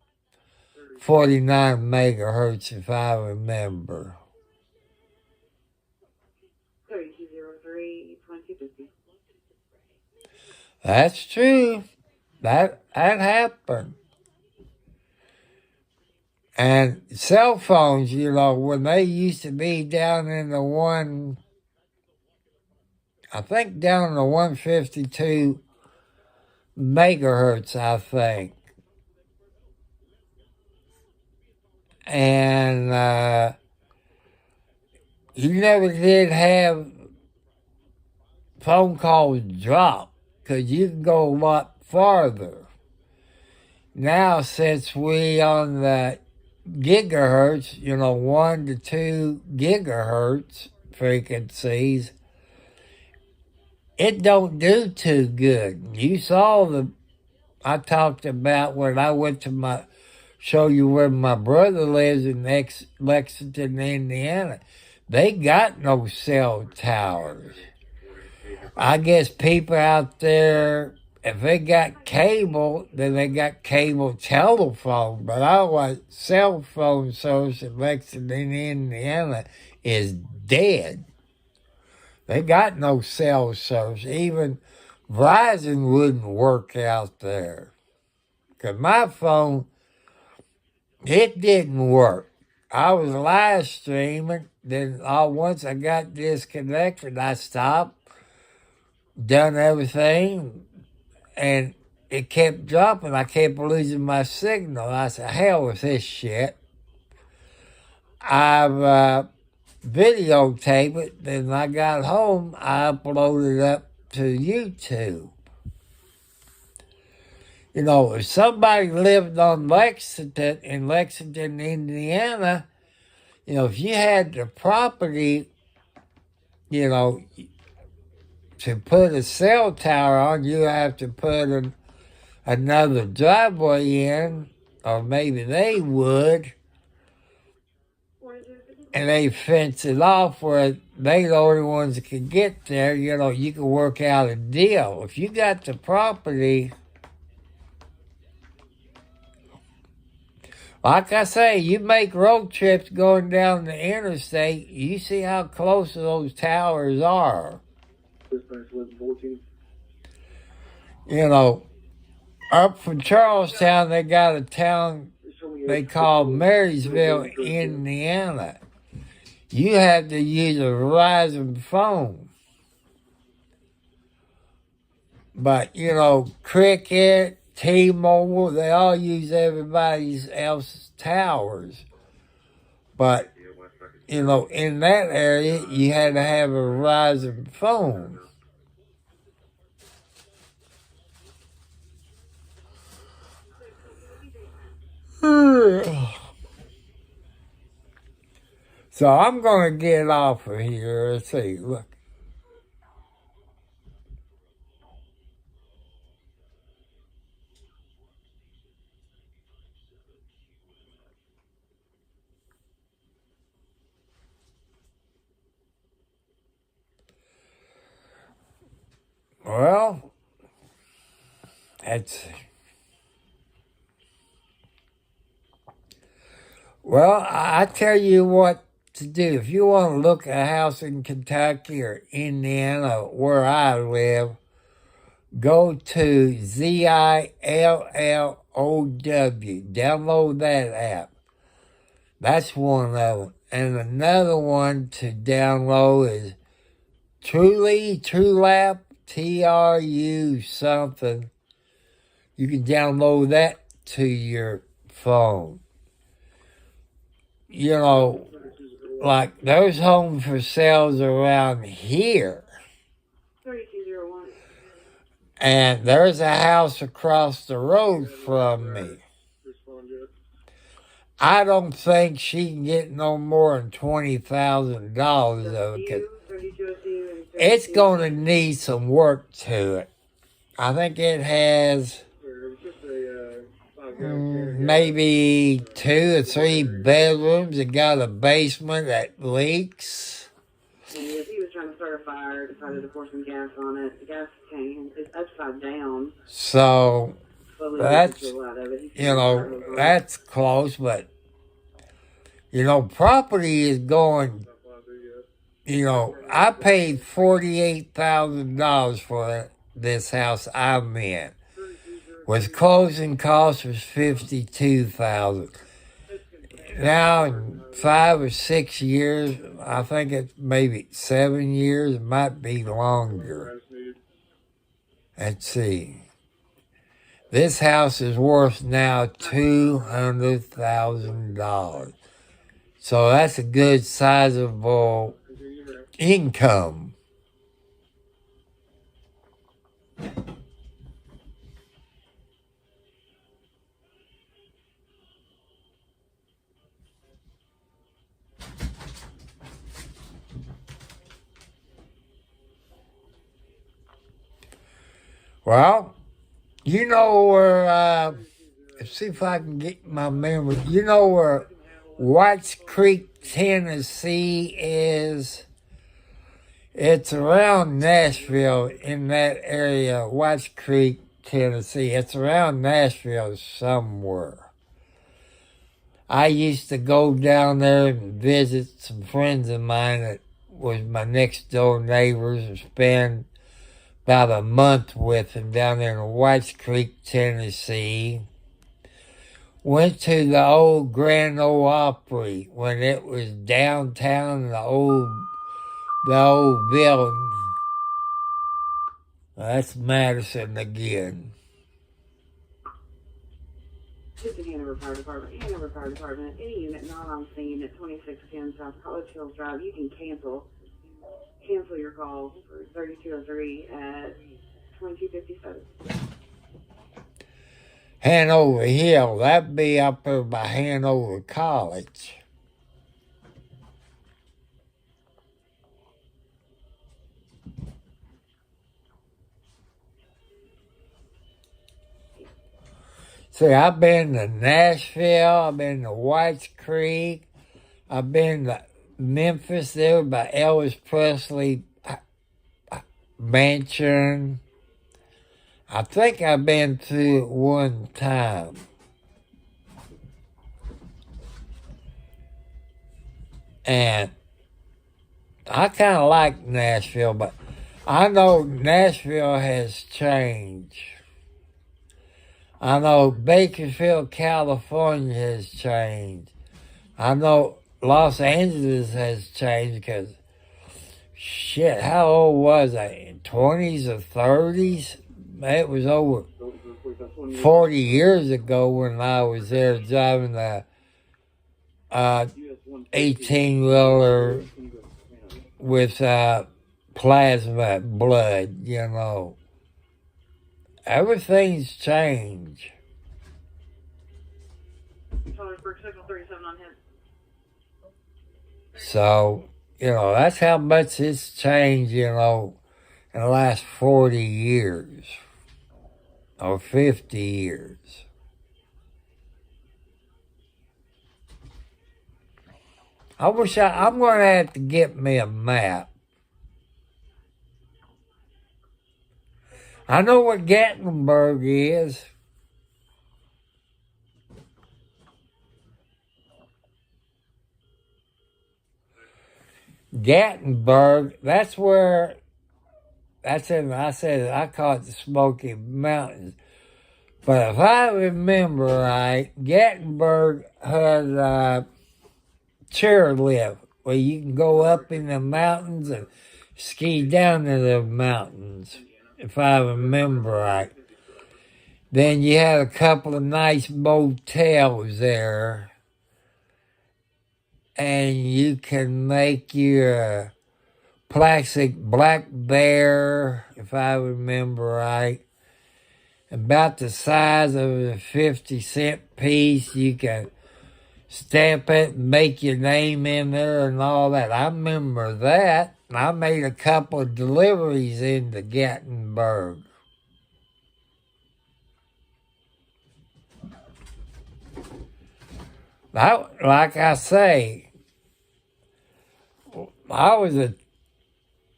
49 megahertz, if I remember. 3203-2250. That's true. That happened. And cell phones, when they used to be down in the I think down in the 152 megahertz, I think. And you never did have phone calls drop because you can go a lot farther. Now, since we on the gigahertz, 1 to 2 gigahertz frequencies, it don't do too good. You saw I talked about when I went to show you where my brother lives in Lexington, Indiana. They got no cell towers. I guess people out there, if they got cable, then they got cable telephone. But our cell phone service in Lexington, Indiana is dead. They got no cell service. Even Verizon wouldn't work out there. Because my phone, it didn't work. I was live streaming. Then once I got disconnected, I stopped, done everything, and it kept dropping. I kept losing my signal. I said, hell with this shit. I've videotaped it. Then I got home, I uploaded it up to YouTube. If somebody lived in Lexington, Indiana, if you had the property, to put a cell tower on, you have to put another driveway in, or maybe they would, and they fence it off where they the only ones that can get there. You can work out a deal. If you got the property, like I say, you make road trips going down the interstate, you see how close those towers are. Up from Charlestown, they got a town they call Marysville, Indiana. You have to use a Verizon phone. But, Cricket, T-Mobile, they all use everybody else's towers. But, in that area, you had to have a Verizon phone. So I'm going to get off of here. Let's see, look. Well, I tell you what to do. If you want to look at a house in Kentucky or Indiana, where I live, go to ZILLOW. Download that app. That's one of them. And another one to download is TrueLap, TRU something. You can download that to your phone. Like there's homes for sales around here. 3201. And there's a house across the road from me. I don't think she can get no more than $20,000 of it. 'Cause it's going to need some work to it. I think it has maybe 2 or 3 bedrooms. It got a basement that leaks. And if he was trying to start a fire, decided to pour some gas on it. The gas tank is upside down. So that's, that's that's close, but, property is going, I paid $48,000 for this house I'm in. With closing costs was $52,000. Now in 5 or 6 years, I think it's maybe 7 years, it might be longer. Let's see. This house is worth now $200,000. So that's a good sizable income. Well, you know where, let's see if I can get my memory. You know where Whites Creek, Tennessee is? It's around Nashville, in that area, Whites Creek, Tennessee. It's around Nashville somewhere. I used to go down there and visit some friends of mine that was my next door neighbors and spend about a month with them down there in Whites Creek, Tennessee. Went to the old Grand Ole Opry when it was downtown, the old building. That's Madison again. This is Hanover Fire Department. Hanover Fire Department. Any unit not on scene at 2610 South College Hills Drive, you can cancel your call for 3203 at 2257. Hanover Hill, that'd be up there by Hanover College. See, I've been to Nashville, I've been to Whites Creek, I've been to Memphis there by Elvis Presley Mansion. I think I've been through it one time. And I kind of like Nashville, but I know Nashville has changed. I know Bakersfield, California has changed. I know Los Angeles has changed because, shit, how old was I? In 20s or 30s? It was over 40 years ago when I was there driving the 18-wheeler with plasma blood, you know. Everything's changed. So, you know, that's how much it's changed, you know, in the last 40 years or 50 years. I'm going to have to get me a map. I know what Gatlinburg is. Gatlinburg, that's where, I call it the Smoky Mountains. But if I remember right, Gatlinburg had chairlift where you can go up in the mountains and ski down to the mountains, if I remember right. Then you had a couple of nice motels there. And you can make your plastic black bear, if I remember right. About the size of a 50-cent piece. You can stamp it and make your name in there and all that. I remember that. I made a couple of deliveries into Gatlinburg. Like I say, I was a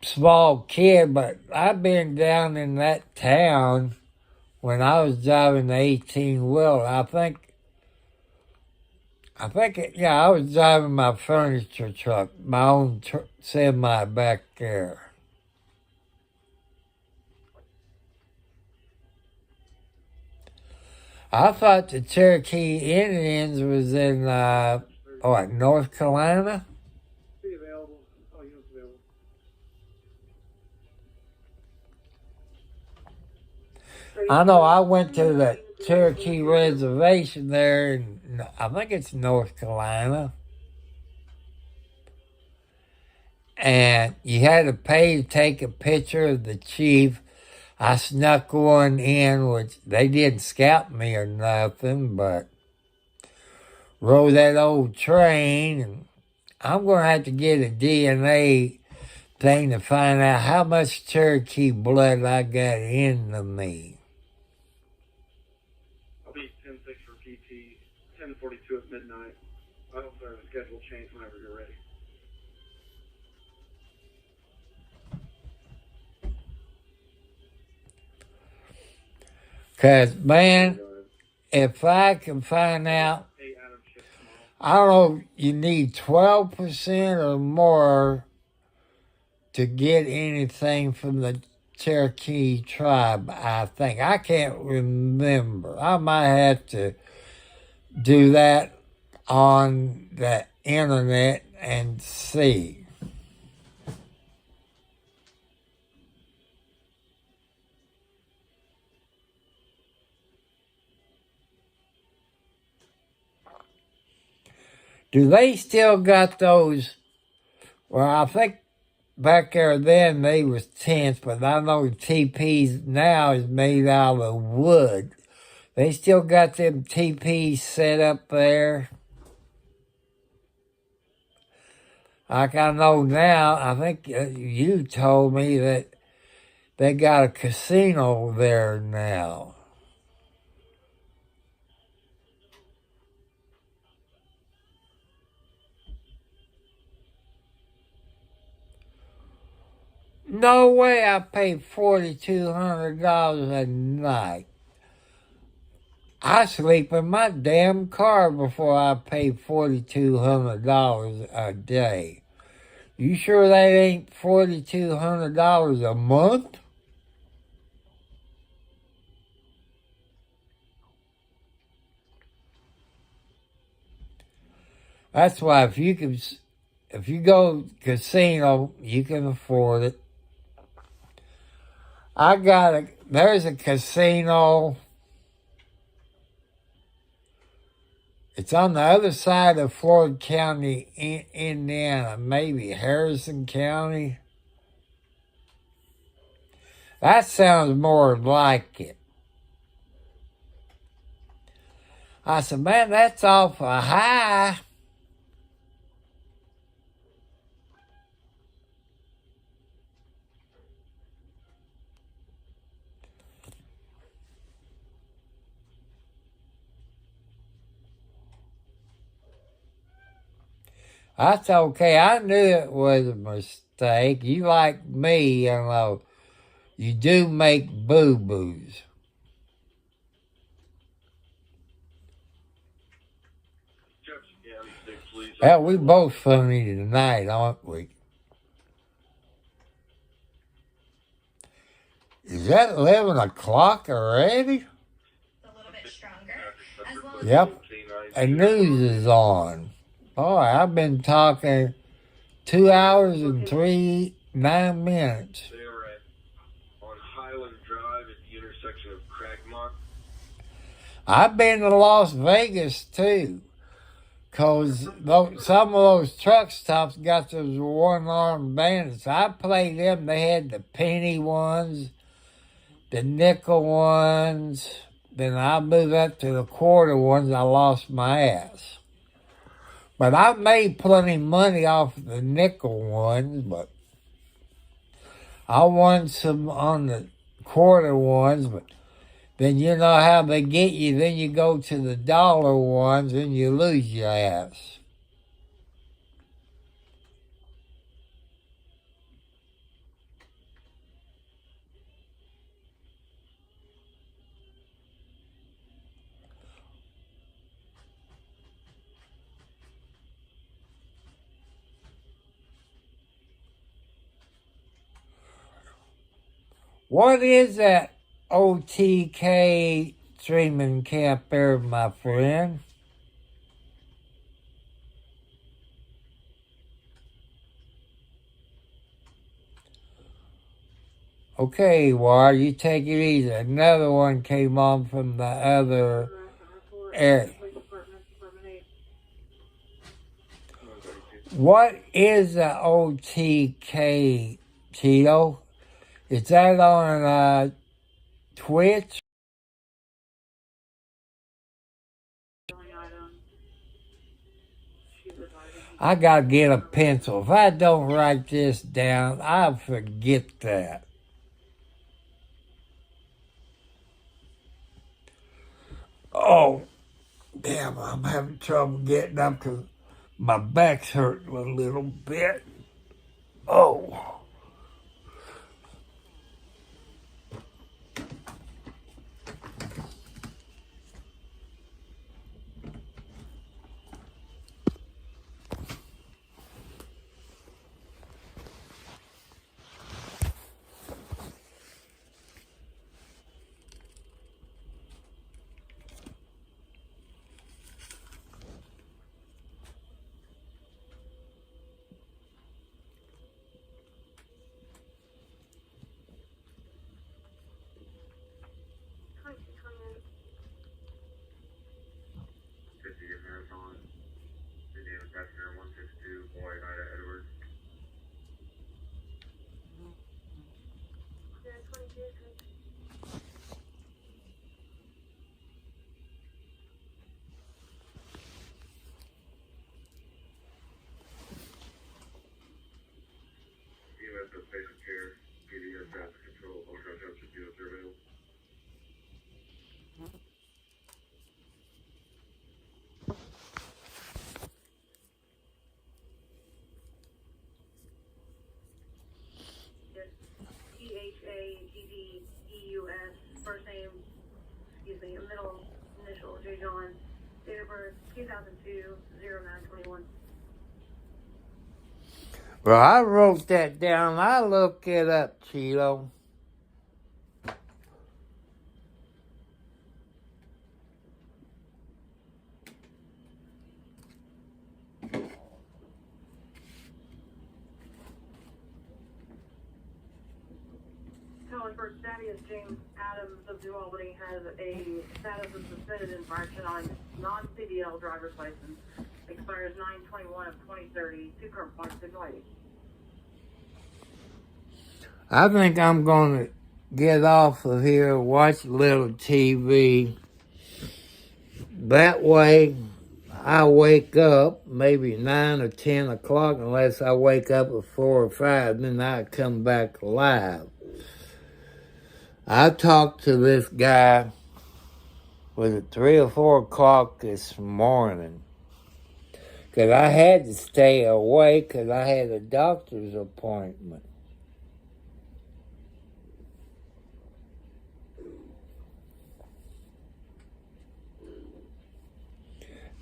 small kid, but I've been down in that town when I was driving the 18-wheeler. I was driving my furniture truck, my own semi back there. I thought the Cherokee Indians was in, North Carolina? I know I went to the Cherokee Reservation there in, I think it's North Carolina. And you had to pay to take a picture of the chief. I snuck one in, which they didn't scalp me or nothing, but rode that old train. And I'm going to have to get a DNA thing to find out how much Cherokee blood I got into me. I'll be 10-6 for PT, 10:42 at midnight. I hope there's a schedule change whenever you're ready. Because, man, if I can find out, I don't know, you need 12% or more to get anything from the Cherokee tribe, I think. I can't remember. I might have to do that on the internet and see. Do they still got those? Well, I think back there then they was tents, but I know teepees now is made out of wood. They still got them teepees set up there. Like I know now, I think you told me that they got a casino there now. No way I paid $4,200 a night. I sleep in my damn car before I pay $4,200 a day. You sure that ain't $4,200 a month? That's why if you go casino, you can afford it. There's a casino. It's on the other side of Floyd County, Indiana, maybe Harrison County. That sounds more like it. I said, man, that's awful high. That's okay. I knew it was a mistake. You like me, you know, you do make boo-boos. Hell, we both funny tonight, aren't we? Is that 11 o'clock already? It's a little bit stronger. As well as Yep. The news is on. Boy, I've been talking 2 hours and 9 minutes. They are on Highland Drive at the intersection of Cragmont. I've been to Las Vegas too. Because some of those truck stops got those one-armed bandits. I played them. They had the penny ones, the nickel ones. Then I moved up to the quarter ones. I lost my ass. But I made plenty of money off of the nickel ones. But I won some on the quarter ones. But then you know how they get you. Then you go to the dollar ones and you lose your ass. What is that OTK streaming camp there, my friend? Okay, War, you take it easy. Another one came on from the other area. What is the OTK, Cheeto? Is that on Twitch? I gotta get a pencil. If I don't write this down, I'll forget that. Oh, damn, I'm having trouble getting up because my back's hurting a little bit. Oh. Patient care, PD air traffic control, ultra junction field surveillance. P-H-A-G-G-E-U-S, first name, middle initial, J. John, date of birth, 2002-09-21. Well, I wrote that down. I look it up, Cheeto. Helensburg Thaddeus James Adams of New Albany has a status of suspended infraction on non-CDL driver's license. Expires 9/21 of 2030. Two current points in writing. I think I'm going to get off of here, watch a little TV. That way, I wake up maybe 9 or 10 o'clock, unless I wake up at 4 or 5, then I come back alive. I talked to this guy, was it 3 or 4 o'clock this morning? Because I had to stay awake because I had a doctor's appointment.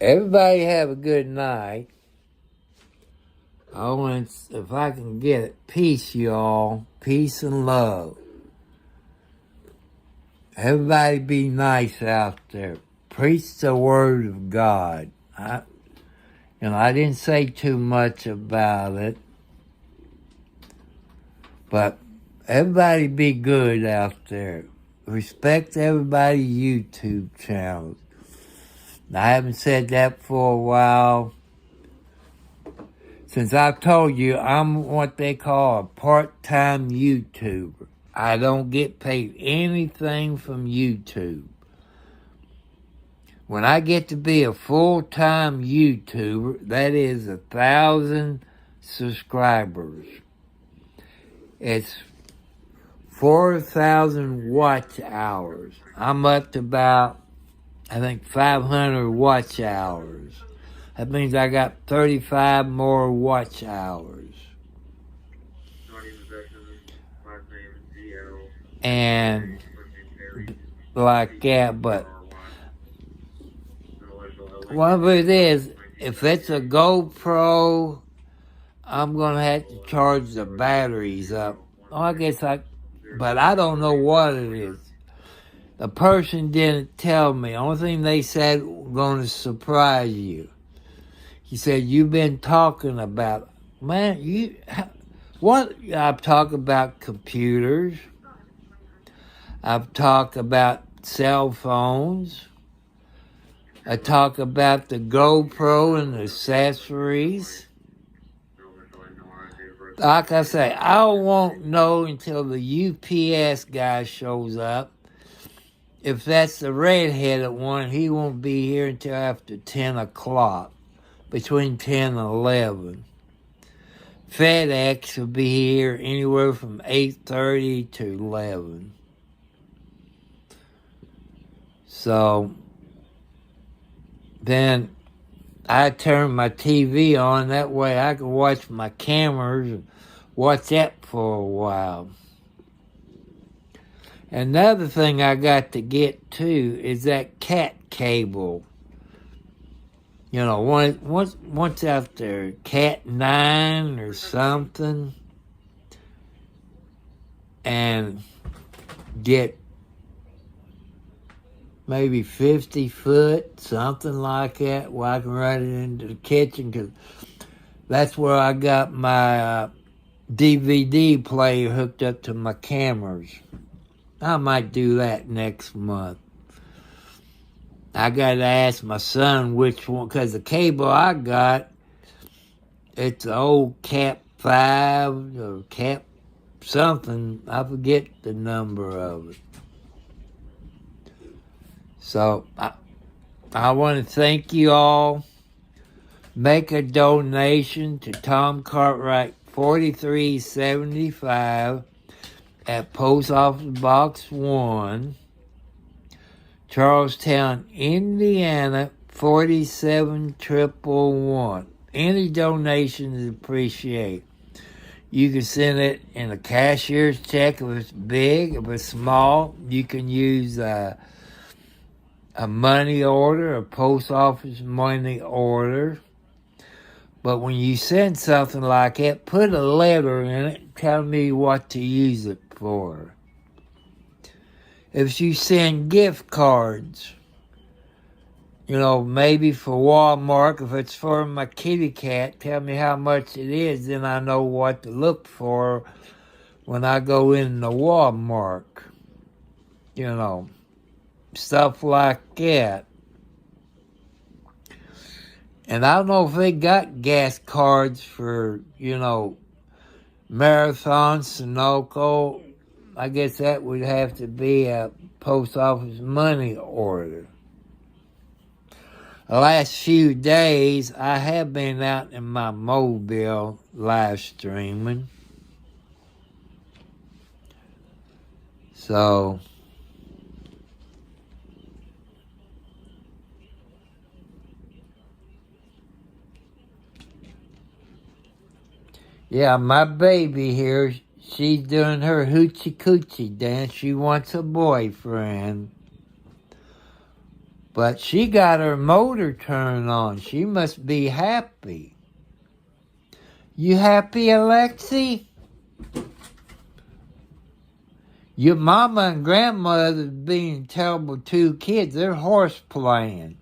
Everybody have a good night. I want, if I can get it, peace, y'all. Peace and love. Everybody be nice out there. Preach the word of God. I didn't say too much about it, but everybody be good out there. Respect everybody's YouTube channels. I haven't said that for a while. Since I've told you, I'm what they call a part-time YouTuber. I don't get paid anything from YouTube. When I get to be a full-time YouTuber, that is 1,000 subscribers. It's 4,000 watch hours. I'm up to about, I think, 500 watch hours. That means I got 35 more watch hours. And like that, but one of it is, if it's a GoPro, I'm going to have to charge the batteries up. But I don't know what it is. The person didn't tell me. The only thing they said going to surprise you. He said, you've been talking about, man, what? I'm talking about computers. I've talked about cell phones. I talk about the GoPro and the accessories. Like I say, I won't know until the UPS guy shows up. If that's the red-headed one, he won't be here until after 10 o'clock, between 10 and 11. FedEx will be here anywhere from 8:30 to 11. So then I turn my TV on. That way I can watch my cameras and watch that for a while. Another thing I got to get to is that cat cable. You know, once after Cat 9 or something, and get maybe 50 foot, something like that, where I can run it into the kitchen, because that's where I got my DVD player hooked up to my cameras. I might do that next month. I got to ask my son which one, because the cable I got, it's an old Cap 5 or Cap something. I forget the number of it. So I want to thank you all. Make a donation to Tom Cartwright, 4375 at Post Office Box 1, Charlestown, Indiana, 47111. Any donation is appreciated. You can send it in a cashier's check if it's big. If it's small, you can use a money order, a post office money order. But when you send something like that, put a letter in it, tell me what to use it for. If you send gift cards, you know, maybe for Walmart, if it's for my kitty cat, tell me how much it is, then I know what to look for when I go in the Walmart. You know, stuff like that. And I don't know if they got gas cards for, you know, Marathon, Sunoco. I guess that would have to be a post office money order. The last few days, I have been out in my mobile live streaming. So, yeah, my baby here, she's doing her hoochie coochie dance. She wants a boyfriend. But she got her motor turned on. She must be happy. You happy, Alexi? Your mama and grandmother being terrible two kids. They're horse playing.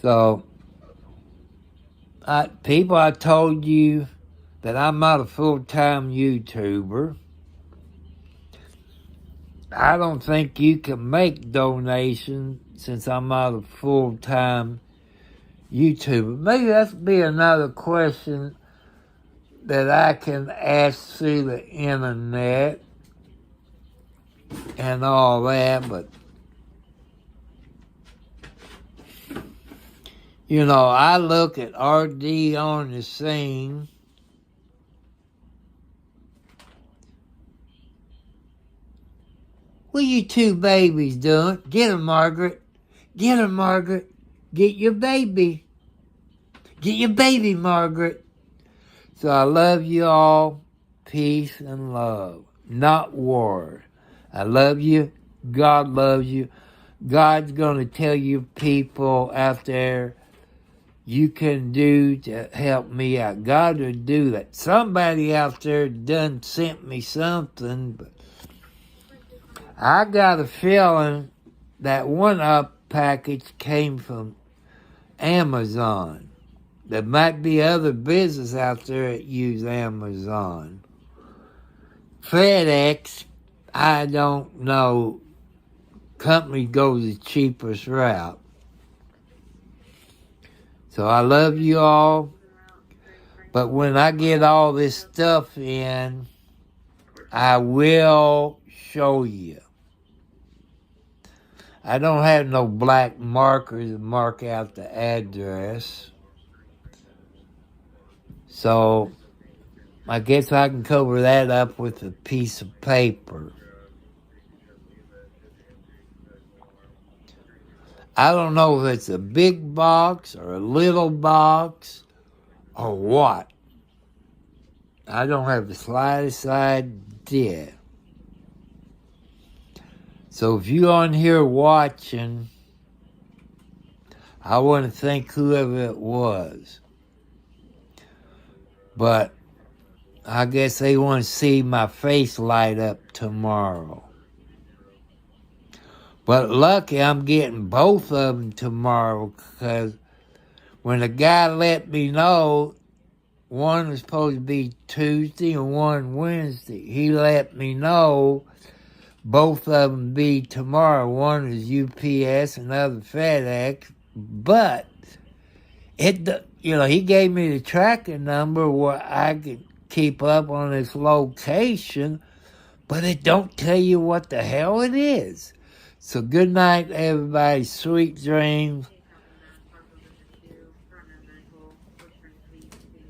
So, people, I told you that I'm not a full-time YouTuber. I don't think you can make donations since I'm not a full-time YouTuber. Maybe that'll be another question that I can ask through the internet and all that, but you know, I look at RD on the scene. What are you two babies doing? Get her, Margaret. Get her, Margaret. Get your baby. Get your baby, Margaret. So I love you all. Peace and love. Not war. I love you. God loves you. God's going to tell you people out there you can do to help me out. God will do that. Somebody out there done sent me something, but I got a feeling that one up package came from Amazon. There might be other business out there that use Amazon. FedEx, I don't know. Company goes the cheapest route. So I love you all. But when I get all this stuff in, I will show you. I don't have no black markers to mark out the address. So I guess I can cover that up with a piece of paper. I don't know if it's a big box or a little box or what. I don't have the slightest idea. So if you're on here watching, I want to thank whoever it was. But I guess they want to see my face light up tomorrow. But lucky I'm getting both of them tomorrow, because when the guy let me know one was supposed to be Tuesday and one Wednesday, he let me know both of them be tomorrow. One is UPS and the other FedEx. But he gave me the tracking number where I could keep up on its location, but it don't tell you what the hell it is. So good night, everybody. Sweet dreams.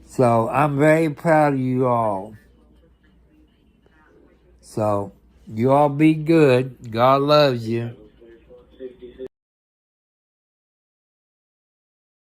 So I'm very proud of you all. So you all be good. God loves you.